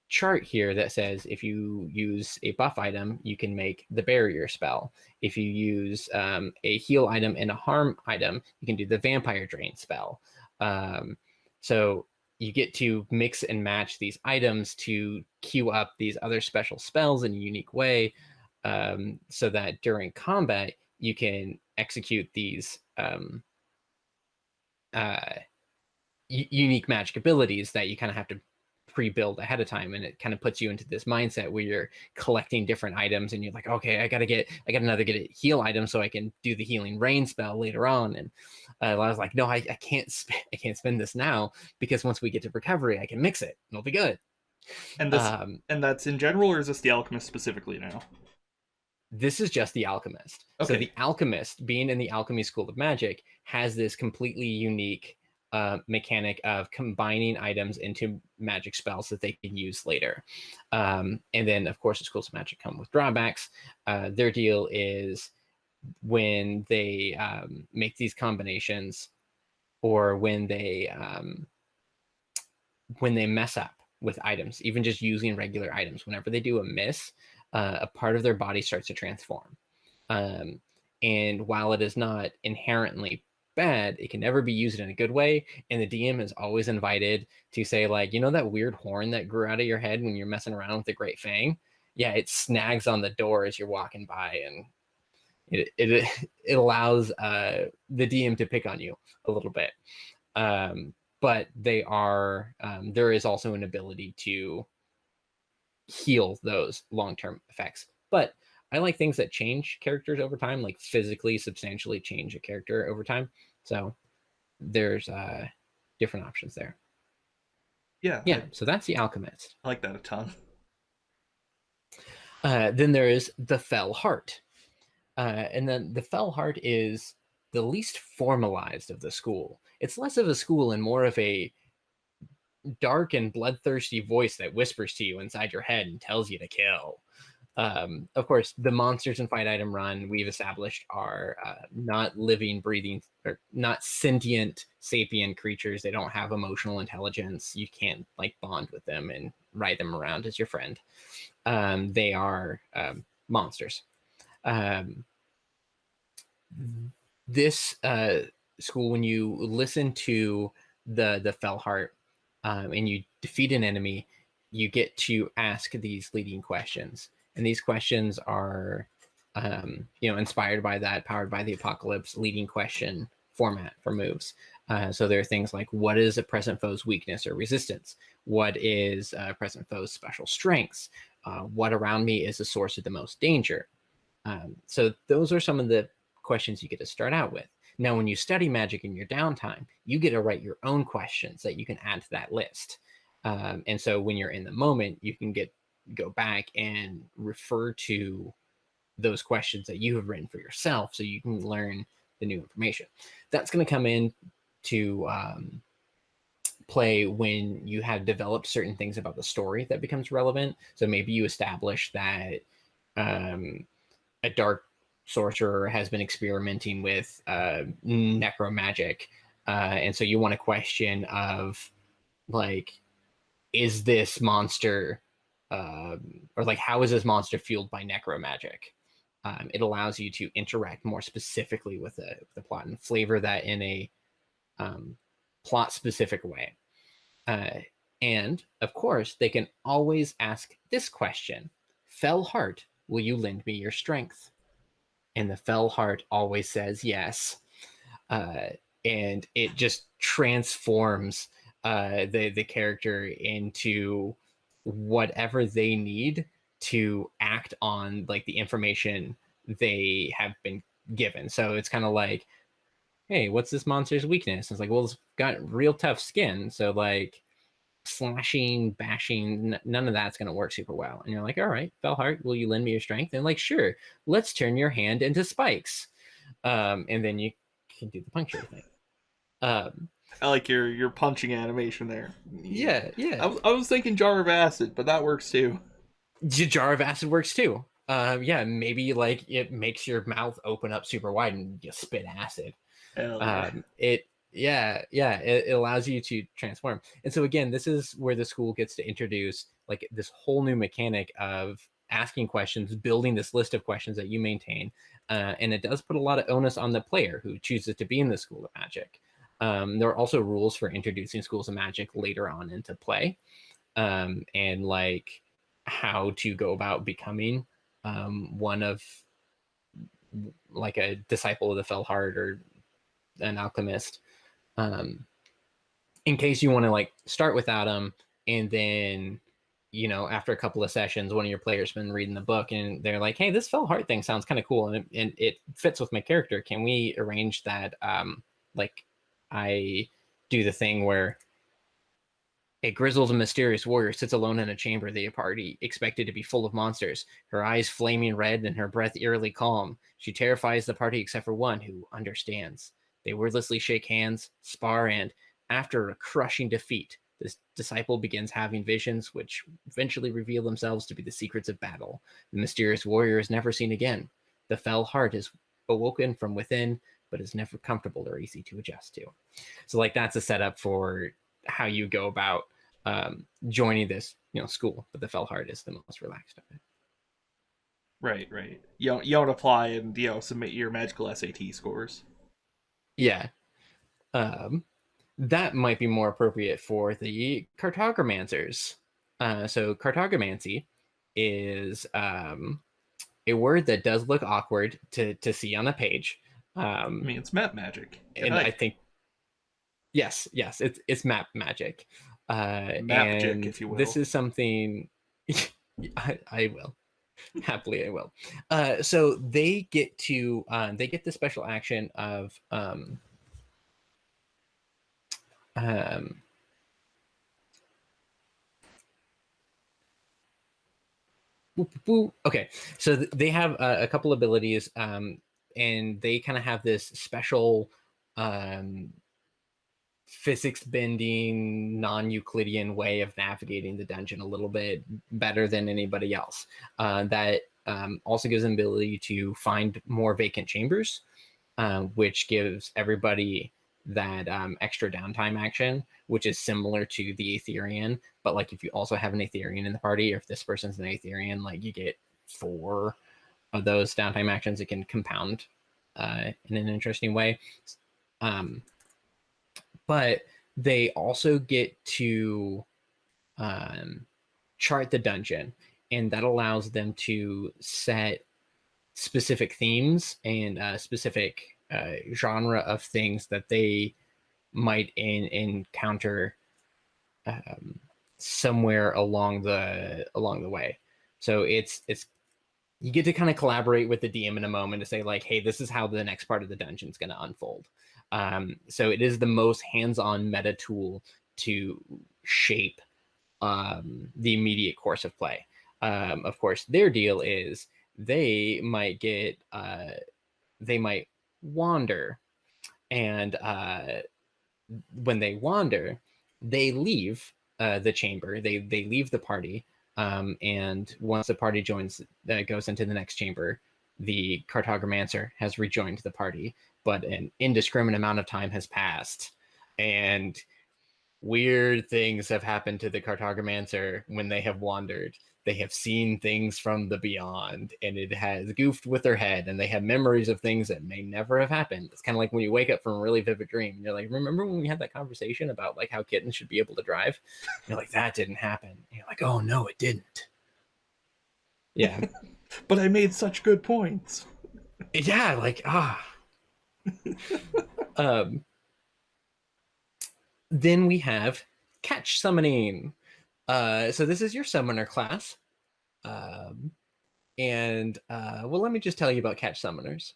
chart here that says if you use a buff item, you can make the barrier spell. If you use a heal item and a harm item, you can do the vampire drain spell. So you get to mix and match these items to queue up these other special spells in a unique way, so that during combat you can execute these unique magic abilities that you kind of have to pre-build ahead of time, and it kind of puts you into this mindset where you're collecting different items and you're like, okay, I gotta get a heal item so I can do the healing rain spell later on. And I was like, no, I can't spend this now, because once we get to recovery I can mix it and it'll be good.
And this and that's in general, or is this the alchemist specifically now?
This is just the alchemist.
Okay.
So the alchemist, being in the alchemy school of magic, has this completely unique mechanic of combining items into magic spells that they can use later. And then, of course, the schools of magic come with drawbacks. Their deal is when they make these combinations, or when they mess up with items, even just using regular items, whenever they do a miss, a part of their body starts to transform. And while it is not inherently bad, it can never be used in a good way. And the DM is always invited to say, like, that weird horn that grew out of your head when you're messing around with the Great Fang? Yeah, it snags on the door as you're walking by, and it allows the DM to pick on you a little bit. But they are there is also an ability to heal those long-term effects. But I like things that change characters over time, like physically substantially change a character over time. So there's different options there.
Yeah.
So that's the alchemist.
I like that a ton.
Then there is the fell heart. And then the fell heart is the least formalized of the school. It's less of a school and more of a dark and bloodthirsty voice that whispers to you inside your head and tells you to kill. Of course, the monsters in Fight Item Run we've established are not living, breathing, or not sentient, sapient creatures. They don't have emotional intelligence. You can't like bond with them and ride them around as your friend. They are monsters. Um, this school, when you listen to the Fellheart and you defeat an enemy, you get to ask these leading questions, and these questions are inspired by that Powered by the Apocalypse leading question format for moves. So there are things like, what is a present foe's weakness or resistance? What is a present foe's special strengths? What around me is the source of the most danger? So those are some of the questions you get to start out with. Now, when you study magic in your downtime, you get to write your own questions that you can add to that list. And so when you're in the moment, you can go back and refer to those questions that you have written for yourself so you can learn the new information. That's going to come in to play when you have developed certain things about the story that becomes relevant. So maybe you establish that a dark sorcerer has been experimenting with necromagic, and so you want a question of like, is this monster or like how is this monster fueled by necromagic? It allows you to interact more specifically with the plot and flavor that in a plot specific way. And of course, they can always ask this question: Fell Heart, will you lend me your strength? And the Fell Heart always says yes. And it just transforms the character into whatever they need to act on like the information they have been given. So it's kind of like, hey, what's this monster's weakness? It's like, well, it's got real tough skin, so like slashing, bashing, none of that's going to work super well. And you're like, all right, Fellheart, will you lend me your strength? And like, sure, let's turn your hand into spikes. And then you can do the puncture thing.
I like your punching animation there.
Yeah.
I was thinking jar of acid, but that works too.
Jar of acid works too. Yeah, maybe like it makes your mouth open up super wide and you spit acid.
Hell yeah.
It allows you to transform. And so again, this is where the school gets to introduce like this whole new mechanic of asking questions, building this list of questions that you maintain. And it does put a lot of onus on the player who chooses to be in the School of Magic. There are also rules for introducing schools of magic later on into play, and like how to go about becoming one of like a disciple of the Fellheart or an alchemist, in case you want to like start without them, and then after a couple of sessions one of your players been reading the book and they're like, hey, this Fellheart thing sounds kind of cool and it fits with my character. Can we arrange that like I do the thing where a grizzled and mysterious warrior sits alone in a chamber the party expected to be full of monsters, her eyes flaming red and her breath eerily calm. She terrifies the party except for one who understands. They wordlessly shake hands, spar, and after a crushing defeat, this disciple begins having visions which eventually reveal themselves to be the secrets of battle. The mysterious warrior is never seen again. The Fell Heart is awoken from within, but is never comfortable or easy to adjust to. So like that's a setup for how you go about joining this school, but the Fellheart is the most relaxed of it.
Right. You don't apply and submit your magical SAT scores.
Yeah. That might be more appropriate for the cartograncers. So cartogramancy is a word that does look awkward to see on a page.
I mean, it's map magic.
And I think yes, it's map magic.
Mapgic, if you will.
This is something I will. Happily I will. So they get the special action of okay, so they have a couple abilities, and they kind of have this special physics bending, non-Euclidean way of navigating the dungeon a little bit better than anybody else. That also gives them ability to find more vacant chambers, which gives everybody that extra downtime action, which is similar to the Aetherian. But like if you also have an Aetherian in the party, or if this person's an Aetherian, like you get 4 of those downtime actions. It can compound in an interesting way. But they also get to chart the dungeon, and that allows them to set specific themes and specific genre of things that they might encounter somewhere along the way. So it's you get to kind of collaborate with the DM in a moment to say like, hey, this is how the next part of the dungeon is going to unfold. So it is the most hands-on meta tool to shape the immediate course of play. Of course, their deal is they might wander, and when they wander, they leave the chamber. They leave the party, and once the party goes into the next chamber, the cartogramancer has rejoined the party, but an indiscriminate amount of time has passed, and weird things have happened to the cartogramancer when they have wandered. They have seen things from the beyond, and it has goofed with their head, and they have memories of things that may never have happened. It's kind of like when you wake up from a really vivid dream, and you're like, remember when we had that conversation about like how kittens should be able to drive? And you're like, that didn't happen. And you're like, oh no, it didn't. Yeah.
But I made such good points.
Yeah, like then we have catch summoning. So this is your summoner class. And well, let me just tell you about catch summoners.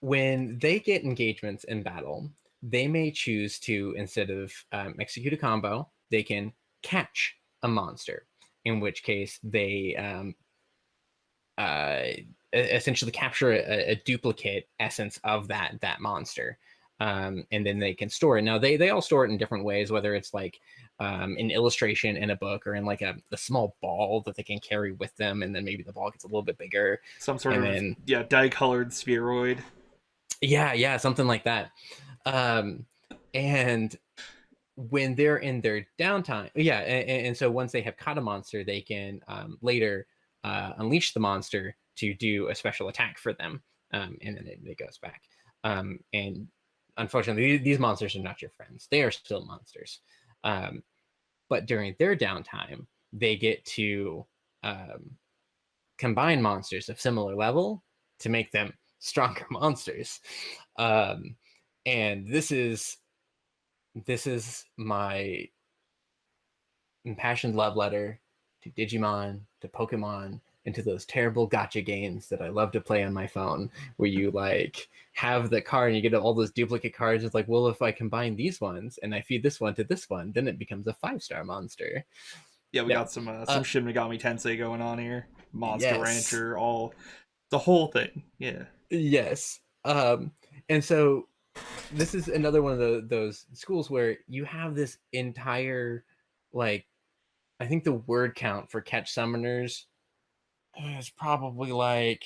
When they get engagements in battle, they may choose to, instead of execute a combo, they can catch a monster, in which case they essentially capture a duplicate essence of that monster. And then they can store it. Now they all store it in different ways, whether it's like an illustration in a book, or in like a small ball that they can carry with them, and then maybe the ball gets a little bit bigger.
Some sort of dye-colored spheroid.
Yeah, something like that. And when they're in their downtime, and so once they have caught a monster, they can later unleash the monster to do a special attack for them, and then it goes back. And unfortunately, these monsters are not your friends. They are still monsters. But during their downtime, they get to combine monsters of similar level to make them stronger monsters. And this is my impassioned love letter to Digimon, to Pokemon, and to those terrible gacha games that I love to play on my phone, where you like have the card and you get all those duplicate cards. It's like, well, if I combine these ones and I feed this one to this one, then it becomes a 5-star monster.
Yeah, we got some Shin Megami Tensei going on here. Monster Rancher, all the whole thing. Yeah.
Yes. And so this is another one of those schools where you have this entire, like, I think the word count for catch summoners is probably like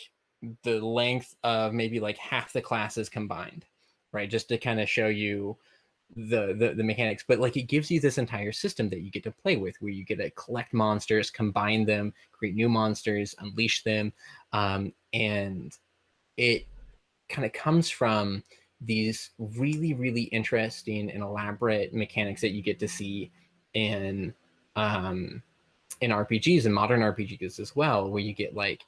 the length of maybe like half the classes combined, right? Just to kind of show you the mechanics. But like it gives you this entire system that you get to play with, where you get to collect monsters, combine them, create new monsters, unleash them, and it kind of comes from these really, really interesting and elaborate mechanics that you get to see in RPGs and modern RPGs as well, where you get like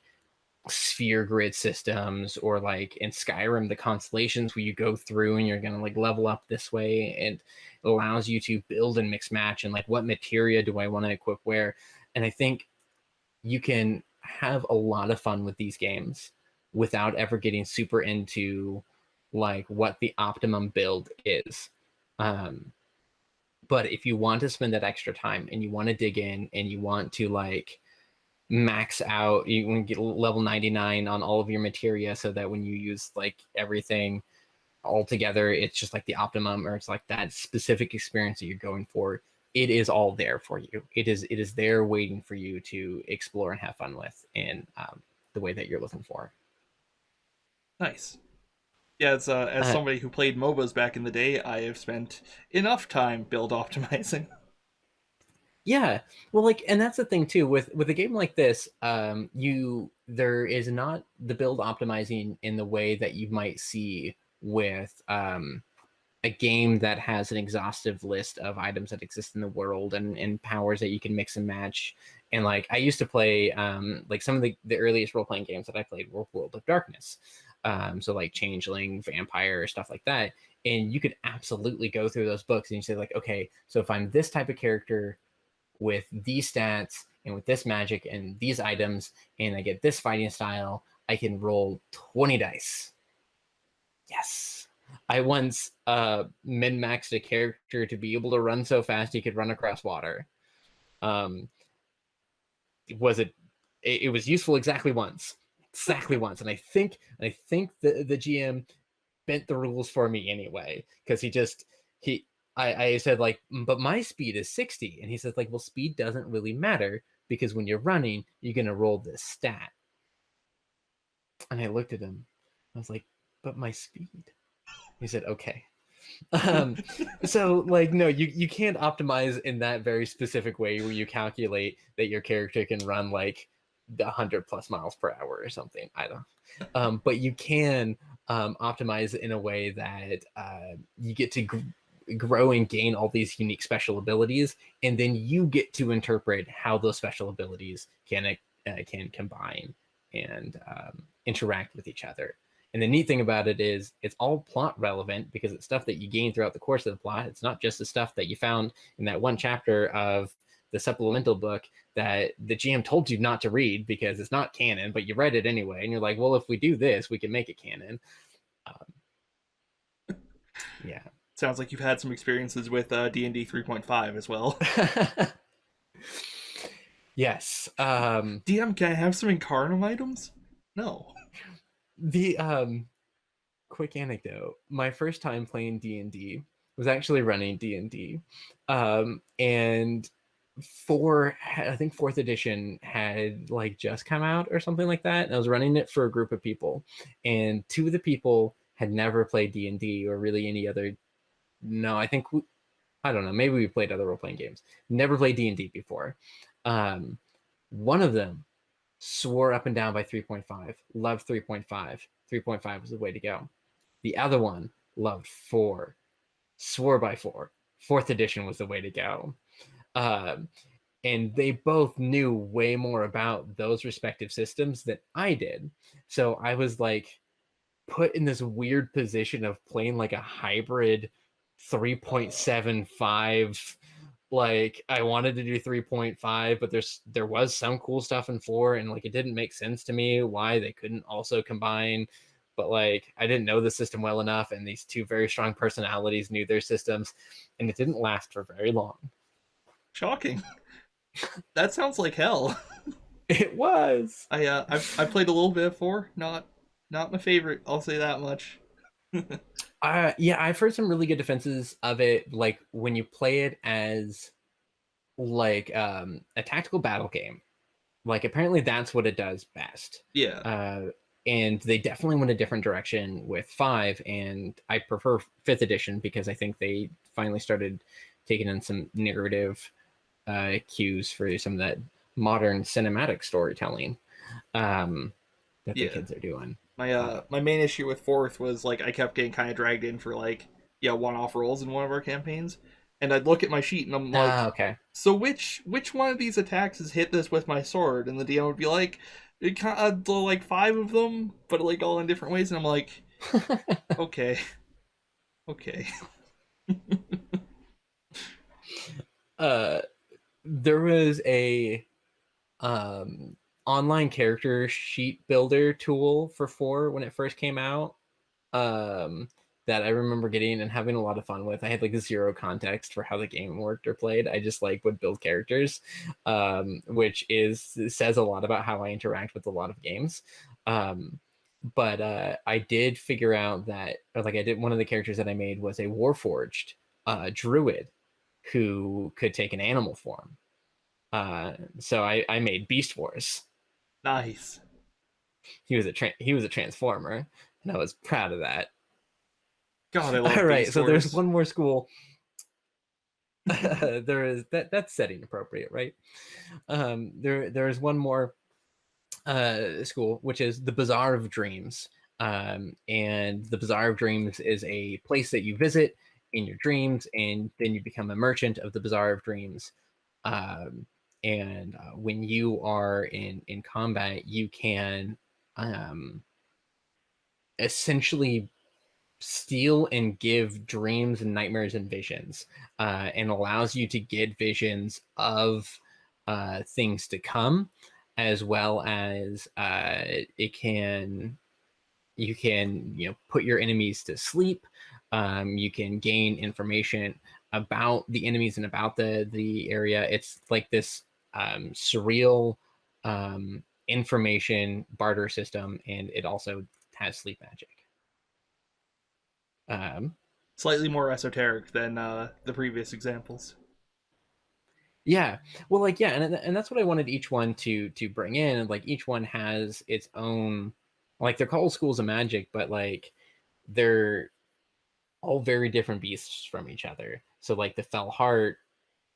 sphere grid systems, or like in Skyrim, the constellations, where you go through and you're going to like level up this way, and it allows you to build and mix match, and like what materia do I want to equip where. And I think you can have a lot of fun with these games without ever getting super into like what the optimum build is. But if you want to spend that extra time and you want to dig in and you want to like max out, you want to get level 99 on all of your materia, so that when you use like everything altogether it's just like the optimum, or it's like that specific experience that you're going for, it is all there for you. It is there waiting for you to explore and have fun with in the way that you're looking for.
Nice. Yeah, as
Uh,
somebody who played MOBAs back in the day, I have spent enough time build optimizing.
Yeah, well, like, and that's the thing too with a game like this. There is not the build optimizing in the way that you might see with a game that has an exhaustive list of items that exist in the world and powers that you can mix and match. And like I used to play like some of the earliest role playing games that I played were World of Darkness, so like Changeling, Vampire, stuff like that. And you could absolutely go through those books and you say like, okay, so if I'm this type of character with these stats and with this magic and these items, and I get this fighting style, I can roll 20 dice. Yes. I once min-maxed a character to be able to run so fast he could run across water. Um, was it was useful exactly once. Exactly once. And I think the GM bent the rules for me anyway, because I said like, but my speed is 60. And he says like, well, speed doesn't really matter because when you're running, you're gonna roll this stat. And I looked at him. I was like, but my speed. He said, okay. Um, so like, no, you can't optimize in that very specific way where you calculate that your character can run like 100 plus miles per hour or something. I don't. But you can optimize in a way that you get to grow and gain all these unique special abilities, and then you get to interpret how those special abilities can combine and interact with each other. And the neat thing about it is it's all plot relevant because it's stuff that you gain throughout the course of the plot. It's not just the stuff that you found in that one chapter of the supplemental book that the GM told you not to read because it's not canon, but you read it anyway. And you're like, well, if we do this, we can make it canon. Yeah.
Sounds like you've had some experiences with D&D 3.5 as well.
Yes.
DM, can I have some Incarnum items? No.
The quick anecdote. My first time playing D&D was actually running D&D. And I think fourth edition had like just come out or something like that. And I was running it for a group of people. And two of the people had never played D&D or really any other. No, I don't know. Maybe we played other role-playing games. Never played D&D before. One of them swore up and down by 3.5, loved 3.5. 3.5 was the way to go. The other one loved 4, swore by 4. Fourth edition was the way to go. And they both knew way more about those respective systems than I did. So I was like put in this weird position of playing like a hybrid 3.75. Like I wanted to do 3.5, but there was some cool stuff in 4, and like it didn't make sense to me why they couldn't also combine. But like I didn't know the system well enough, and these two very strong personalities knew their systems, and it didn't last for very long.
Shocking. That sounds like hell.
It was.
I played a little bit of 4. Not my favorite. I'll say that much.
Yeah, I've heard some really good defenses of it. Like when you play it as like a tactical battle game, like apparently that's what it does best.
Yeah.
And they definitely went a different direction with 5, and I prefer 5th edition because I think they finally started taking in some narrative cues for some of that modern cinematic storytelling that the
Yeah.
kids are doing.
My main issue with 4th was like I kept getting kind of dragged in for like one-off rolls in one of our campaigns, and I'd look at my sheet and I'm like,
Okay.
so which one of these attacks has hit this with my sword? And the DM would be like, like 5 of them, but like all in different ways, and I'm like, okay, okay.
There was a online character sheet builder tool for 4 when it first came out, that I remember getting and having a lot of fun with. I had like zero context for how the game worked or played. I just like would build characters, which says a lot about how I interact with a lot of games. but I did figure out that, or like I did, one of the characters that I made was a warforged druid who could take an animal form. So I made Beast Wars.
Nice.
He was a transformer, and I was proud of that.
God, I
All
love
right,
Beast
so there's
Wars.
one more school. There is that's setting appropriate, right? There is one more school, which is the Bazaar of Dreams. And the Bazaar of Dreams is a place that you visit in your dreams, and then you become a merchant of the Bazaar of Dreams. Um, and when you are in combat, you can um, essentially steal and give dreams and nightmares and visions, and allows you to get visions of things to come, as well as it can you can put your enemies to sleep. You can gain information about the enemies and about the area. It's like this surreal information barter system, and it also has sleep magic. Um,
Slightly more esoteric than the previous examples.
yeah, well, like, yeah, and that's what I wanted each one to bring in. And like each one has its own, like, they're called schools of magic, but like they're all very different beasts from each other. So like the fell heart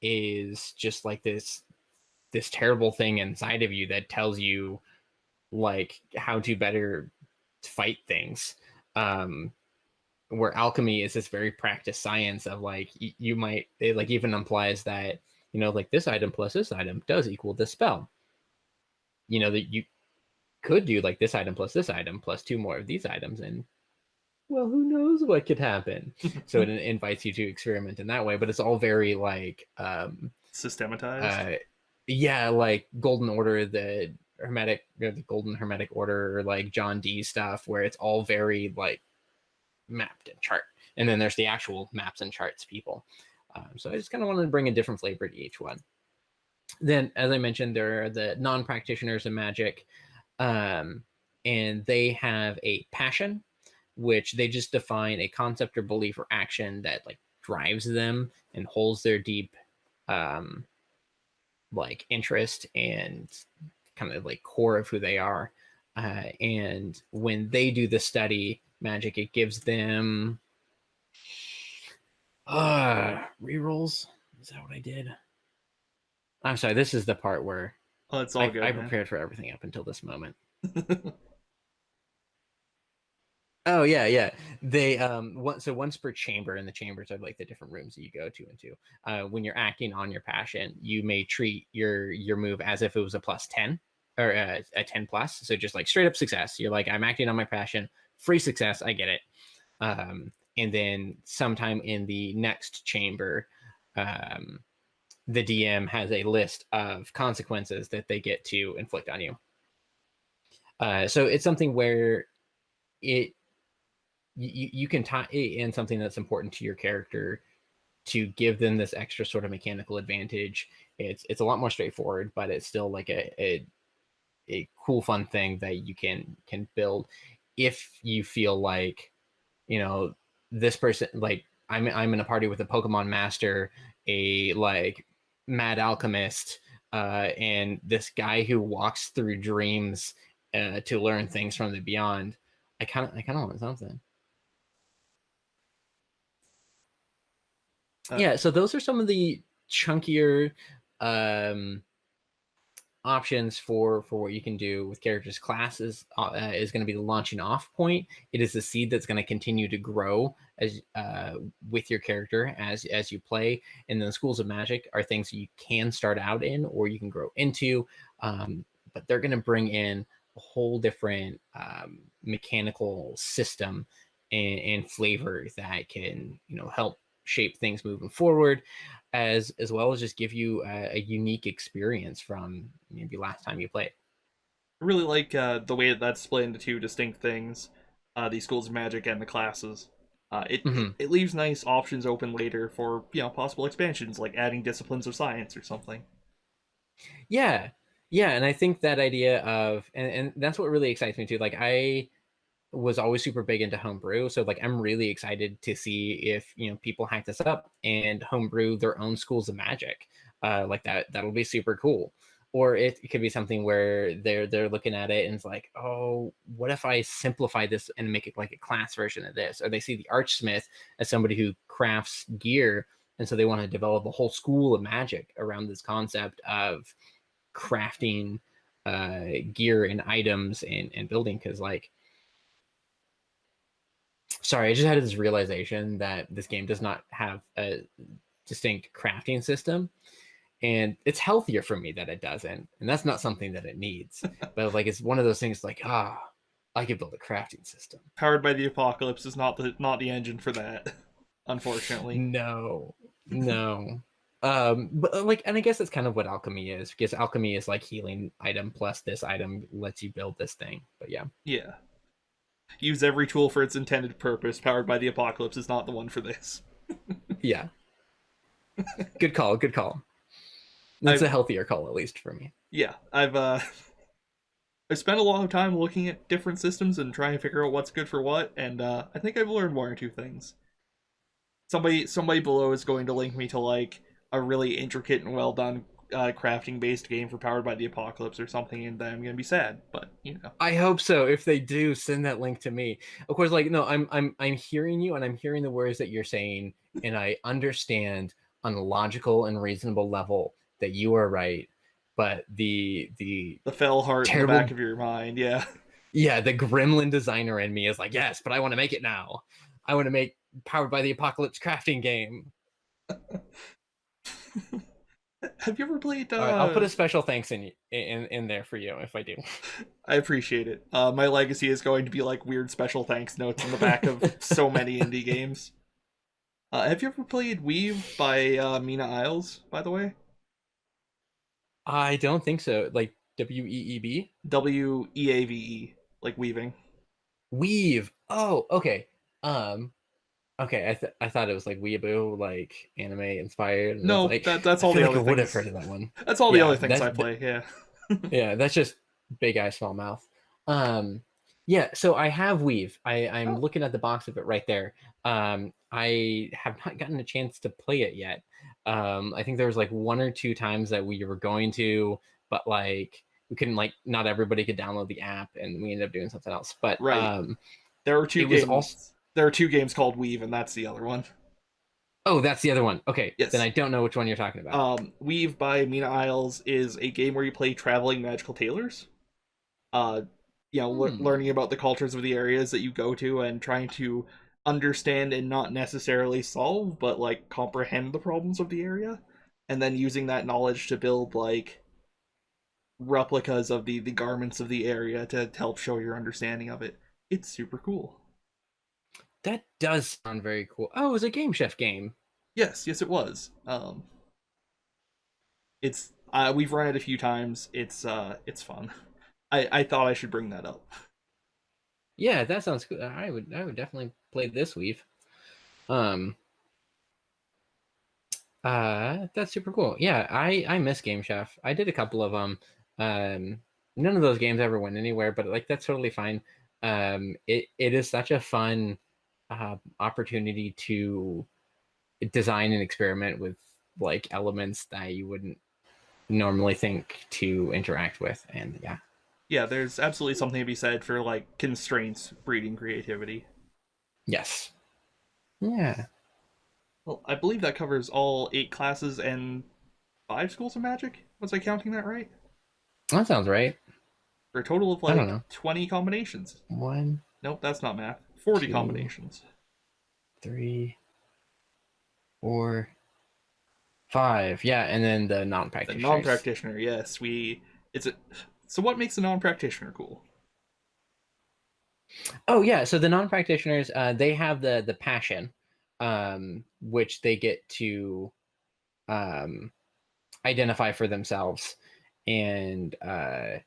is just like this terrible thing inside of you that tells you like how to better fight things. Where alchemy is this very practiced science of like you might, it like even implies that like this item plus this item does equal this spell. That you could do like this item plus two more of these items, and well, who knows what could happen. So it invites you to experiment in that way, but it's all very like
Systematized.
uh yeah, like Golden Order, the hermetic, the Golden Hermetic Order, or like John Dee stuff, where it's all very like mapped and chart. And then there's the actual maps and charts people. So I just kind of wanted to bring a different flavor to each one. Then, as I mentioned, there are the non-practitioners in magic, um, and they have a passion, which they just define a concept or belief or action that like drives them and holds their deep um, like interest and kind of like core of who they are. And when they do the study magic, it gives them rerolls. Is that what I did? I'm sorry. This is the part where
Oh, it's all
I
good, man.
prepared for everything up until this moment. Oh yeah, yeah. They so once per chamber, and the chambers are like the different rooms that you go to into. When you're acting on your passion, you may treat your move as if it was a +10 or a 10 plus. So just like straight up success. You're like, I'm acting on my passion, free success. I get it. And then sometime in the next chamber, um, the DM has a list of consequences that they get to inflict on you. So it's something where it you can tie in something that's important to your character to give them this extra sort of mechanical advantage. It's a lot more straightforward, but it's still like a cool, fun thing that you can build if you feel like this person, like I'm in a party with a Pokemon master, a like mad alchemist, and this guy who walks through dreams to learn things from the beyond. I kind of want something.
uh,
Yeah, so those are some of the chunkier um, options for what you can do with characters. Classes is going to be the launching off point. It is the seed that's going to continue to grow as with your character as you play. And then the schools of magic are things that you can start out in or you can grow into, but they're going to bring in a whole different mechanical system and flavor that can help shape things moving forward, as well as just give you a unique experience from maybe last time you played.
I really like the way that that's split into two distinct things, the schools of magic and the classes.
Mm-hmm.
It leaves nice options open later for possible expansions like adding disciplines of science or something.
Yeah, yeah, and I think that idea of and that's what really excites me too. Like, I was always super big into homebrew, so like I'm really excited to see if people hack this up and homebrew their own schools of magic. Like that'll be super cool. Or it could be something where they're looking at it and it's like, oh, what if I simplify this and make it like a class version of this? Or they see the archsmith as somebody who crafts gear, and so they want to develop a whole school of magic around this concept of crafting gear and items and building. Because like, sorry, I just had this realization that this game does not have a distinct crafting system, and it's healthier for me that it doesn't, and that's not something that it needs. But like, it's one of those things like, I could build a crafting system.
Powered by the Apocalypse is not the engine for that, unfortunately.
No. But like, and I guess that's kind of what alchemy is, because alchemy is like healing item plus this item lets you build this thing. But
Yeah. Use every tool for its intended purpose. Powered by the Apocalypse is not the one for this.
yeah. Good call. That's a healthier call, at least for me.
Yeah, I spent a lot of time looking at different systems and trying to figure out what's good for what, and I think I've learned one or two things. Somebody below is going to link me to like a really intricate and well done crafting based game for Powered by the Apocalypse or something, and I'm gonna be sad. But
I hope so. If they do, send that link to me. Of course, like, no, I'm hearing you, and I'm hearing the words that you're saying, and I understand on a logical and reasonable level that you are right. But the
fell heart
terrible,
in the back of your mind, yeah.
Yeah, the gremlin designer in me is like, yes, but I want to make it now. I want to make Powered by the Apocalypse crafting game.
Have you ever played?
All right, I'll put a special thanks in there for you if I do.
I appreciate it. My legacy is going to be like weird special thanks notes on the back of so many indie games. Have you ever played Weave by Mina Isles, by the way?
I don't think so. Like WEEB?
WEAVE, like weaving.
Weave. Oh, okay. Okay, I thought it was like Weeaboo, like anime inspired. And
No,
like,
that's
I
all
feel
the
like I
other
would have
things.
heard of that one.
That's all the other things I play. Yeah.
Yeah, that's just big eye, small mouth. Yeah. So I have Weave. I'm looking at the box of it right there. I have not gotten a chance to play it yet. I think there was like one or two times that we were going to, but like we couldn't, like not everybody could download the app, and we ended up doing something else. But
right. There are two games. There are two games called Weave, and that's the other one.
Oh, that's the other one. Okay,
yes.
Then I don't know which one you're talking about.
Weave by Mina Isles is a game where you play traveling magical tailors. Learning about the cultures of the areas that you go to and trying to understand and not necessarily solve, but like comprehend the problems of the area, and then using that knowledge to build like replicas of the garments of the area to help show your understanding of it. It's super cool.
That does sound very cool. Oh, it was a Game Chef game.
Yes, it was. It's we've run it a few times. It's fun. I thought I should bring that up.
Yeah, that sounds cool. I would definitely play this Weave. That's super cool. Yeah, I miss Game Chef. I did a couple of them. None of those games ever went anywhere, but like that's totally fine. It is such a fun opportunity to design and experiment with like elements that you wouldn't normally think to interact with, and
yeah, there's absolutely something to be said for like constraints breeding creativity.
Yes. Yeah.
Well, I believe that covers all 8 classes and 5 schools of magic. Was I counting that right?
That sounds right.
For a total of like 20 combinations.
1.
Nope, that's not math. 40
2,
combinations.
3, 4, 5. Yeah, and then the non-practitioner.
The non-practitioner, yes. So what makes a non-practitioner cool?
Oh yeah, so the non-practitioners, they have the passion, which they get to identify for themselves. And oh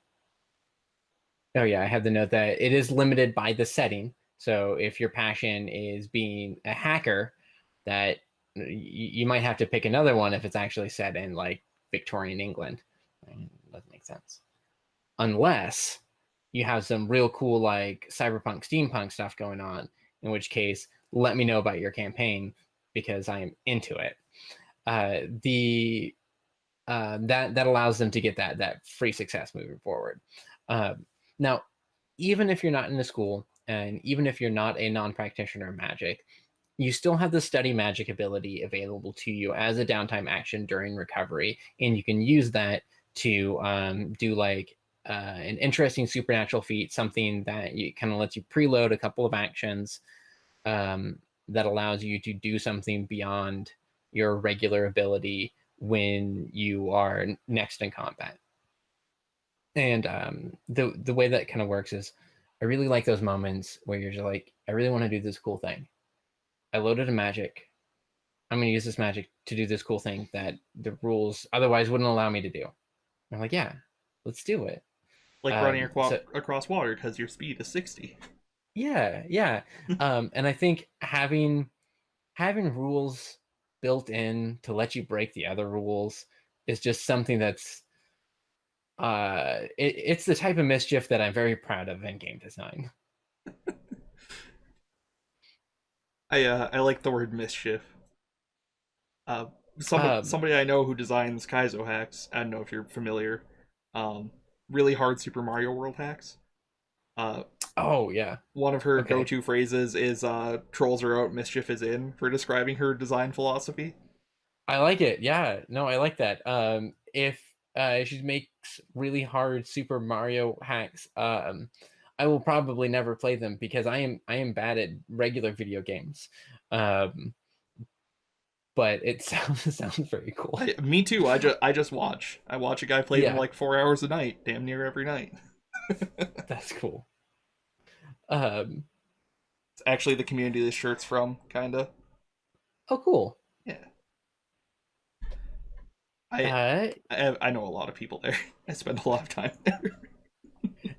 yeah, I have the note that it is limited by the setting. So if your passion is being a hacker, that you might have to pick another one if it's actually set in like Victorian England. Doesn't make sense. Unless you have some real cool like cyberpunk steampunk stuff going on, in which case let me know about your campaign because I am into it. The that allows them to get that free success moving forward. Now, even if you're not in a school, and even if you're not a non-practitioner of magic, you still have the study magic ability available to you as a downtime action during recovery, and you can use that to do like an interesting supernatural feat, something that you kind of lets you preload a couple of actions that allows you to do something beyond your regular ability when you are next in combat. And the way that kind of works is, I really like those moments where you're just like, I really want to do this cool thing. I loaded a magic. I'm going to use this magic to do this cool thing that the rules otherwise wouldn't allow me to do. I'm like, yeah, let's do it.
Like running
So
across water because your speed is 60.
yeah. And I think having rules built in to let you break the other rules is just something that's it's the type of mischief that I'm very proud of in game design.
I like the word mischief. Uh,
Um,
somebody I know who designs Kaizo hacks. I don't know if you're familiar. Um, really hard Super Mario World hacks. Uh,
oh yeah,
One of her
okay,
go-to phrases is "Trolls are out, mischief is in" for describing her design philosophy.
I like it. Yeah, no, I like that. If she makes really hard Super Mario hacks, I will probably never play them because I am bad at regular video games. Um, but it sounds very cool.
Me too. I just watch. I watch a guy play them
Yeah,
like 4 hours a night, damn near every night.
that's cool. Um,
It's actually the community this shirt's from, kinda.
oh, cool.
Yeah. I
Uh,
I know a lot of people there. I spend a lot of time there.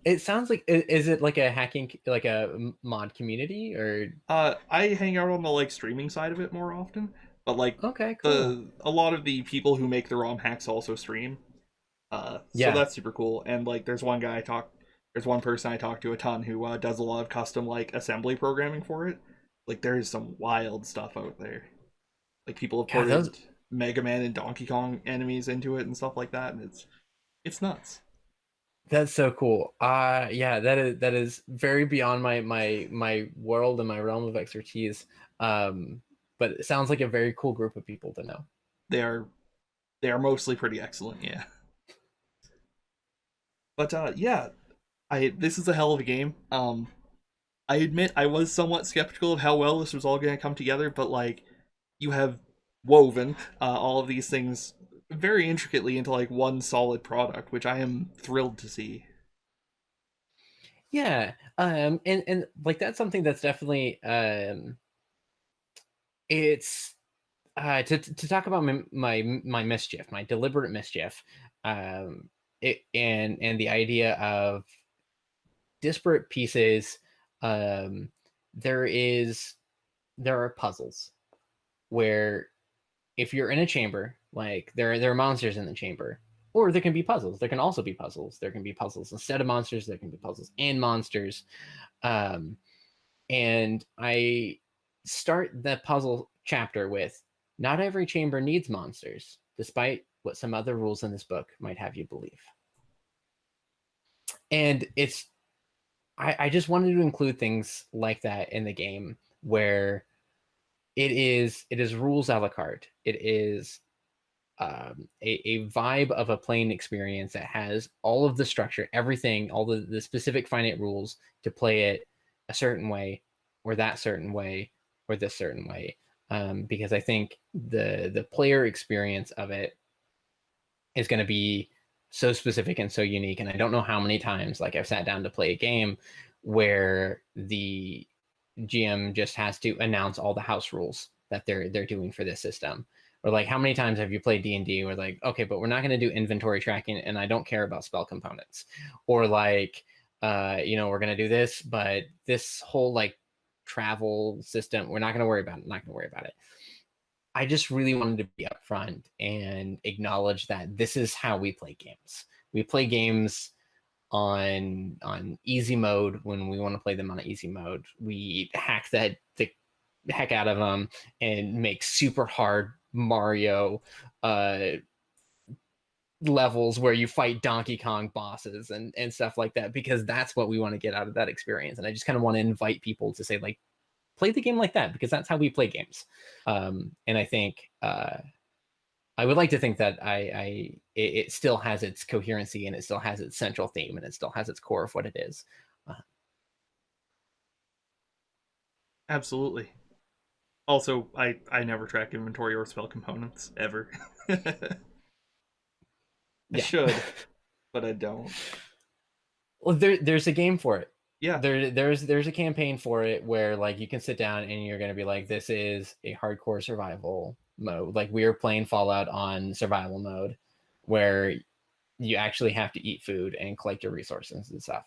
it sounds like is it like a hacking like a mod community or
I hang out on the like streaming side of it more often, but like
okay, cool.
the a lot of the people who make the ROM hacks also stream. So
Yeah,
that's super cool. And like, there's one person I talk to a ton who does a lot of custom like assembly programming for it. Like, there's some wild stuff out there. Like, people have
yeah, those
ported Mega Man and Donkey Kong enemies into it and stuff like that, and it's nuts.
that's so cool. Yeah, that is very beyond my world and my realm of expertise. But it sounds like a very cool group of people to know.
They are they are mostly pretty excellent, yeah. But yeah, I this is a hell of a game. I admit I was somewhat skeptical of how well this was all going to come together, but like, you have woven all of these things very intricately into like one solid product, which I am thrilled to see.
Yeah, and like that's something that's definitely it's to talk about my mischief, my deliberate mischief, it and the idea of disparate pieces. Um, there is there are puzzles where if you're in a chamber, like there are monsters in the chamber, or there can be puzzles. There can also be puzzles. There can be puzzles instead of monsters. There can be puzzles and monsters. Um, and I start the puzzle chapter with not every chamber needs monsters, despite what some other rules in this book might have you believe. And I just wanted to include things like that in the game where it is rules a la carte. It is a vibe of a playing experience that has all of the structure, everything, all the specific finite rules to play it a certain way, or that certain way, or this certain way. Because I think the player experience of it is going to be so specific and so unique. And I don't know how many times, like I've sat down to play a game where the GM just has to announce all the house rules that they're doing for this system. Or like how many times have you played D&D where like, okay, but we're not going to do inventory tracking and I don't care about spell components. Or like we're going to do this, but this whole like travel system, we're not going to worry about it. Not going to worry about it. I just really wanted to be upfront and acknowledge that this is how we play games. We play games on easy mode when we want to play them on easy mode. We hack the heck out of them and make super hard Mario levels where you fight Donkey Kong bosses and stuff like that, because that's what we want to get out of that experience. And I just kind of want to invite people to say, like, play the game like that, because that's how we play games. And I think I would like to think that it still has its coherency, and it still has its central theme, and it still has its core of what it is.
Absolutely. Also, I never track inventory or spell components ever. I
Yeah.
should, but I don't.
Well, there's a game for it.
Yeah.
There's a campaign for it where, like, you can sit down and you're going to be like, this is a hardcore survival mode. Like, we are playing Fallout on survival mode, where you actually have to eat food and collect your resources and stuff.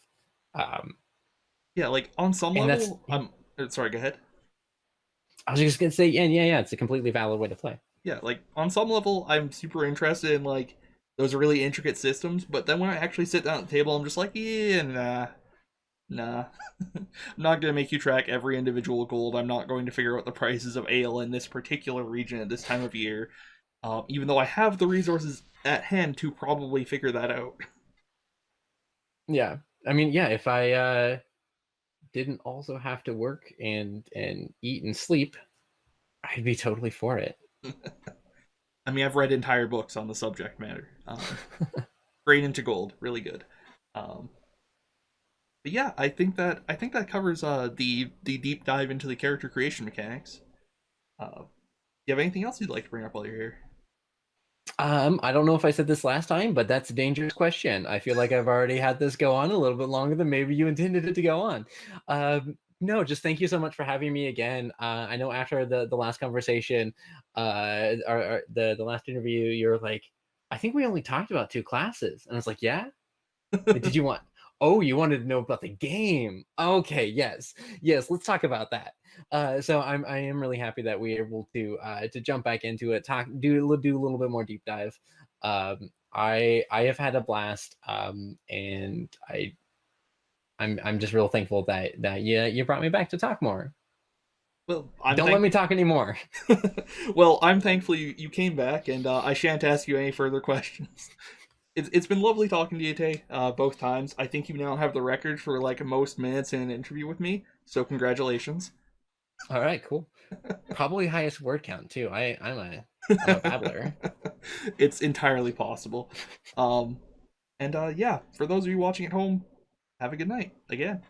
Yeah, like on some
And that's,
level, I'm sorry, go ahead.
I was just gonna say, yeah, it's a completely valid way to play.
Yeah, like on some level, I'm super interested in like those really intricate systems, but then when I actually sit down at the table, I'm just like, yeah, nah. I'm not gonna make you track every individual gold. I'm not going to figure out the prices of ale in this particular region at this time of year, even though I have the resources at hand to probably figure that out.
Yeah, I mean, yeah, if I didn't also have to work and eat and sleep, I'd be totally for it.
I mean, I've read entire books on the subject matter. Grain into Gold, really good. Um, but yeah, I think that covers the deep dive into the character creation mechanics. Do you have anything else you'd like to bring up while you're here?
I don't know if I said this last time, but that's a dangerous question. I feel like I've already had this go on a little bit longer than maybe you intended it to go on. No, just thank you so much for having me again. I know after the last conversation, or the last interview, you're like, I think we only talked about two classes, and I was like, yeah. Did you want? Oh, you wanted to know about the game? Okay, yes. Let's talk about that. So I am really happy that we were able to jump back into it, do a little bit more deep dive. I have had a blast, and I'm just real thankful that you brought me back to talk more.
Well,
Don't let me talk anymore.
well, I'm thankful you came back, and I shan't ask you any further questions. It's been lovely talking to you, Tay, both times. I think you now have the record for like most minutes in an interview with me, so congratulations.
All right, cool. Probably highest word count too. I'm a babbler.
It's entirely possible. Um, and yeah, for those of you watching at home, have a good night again.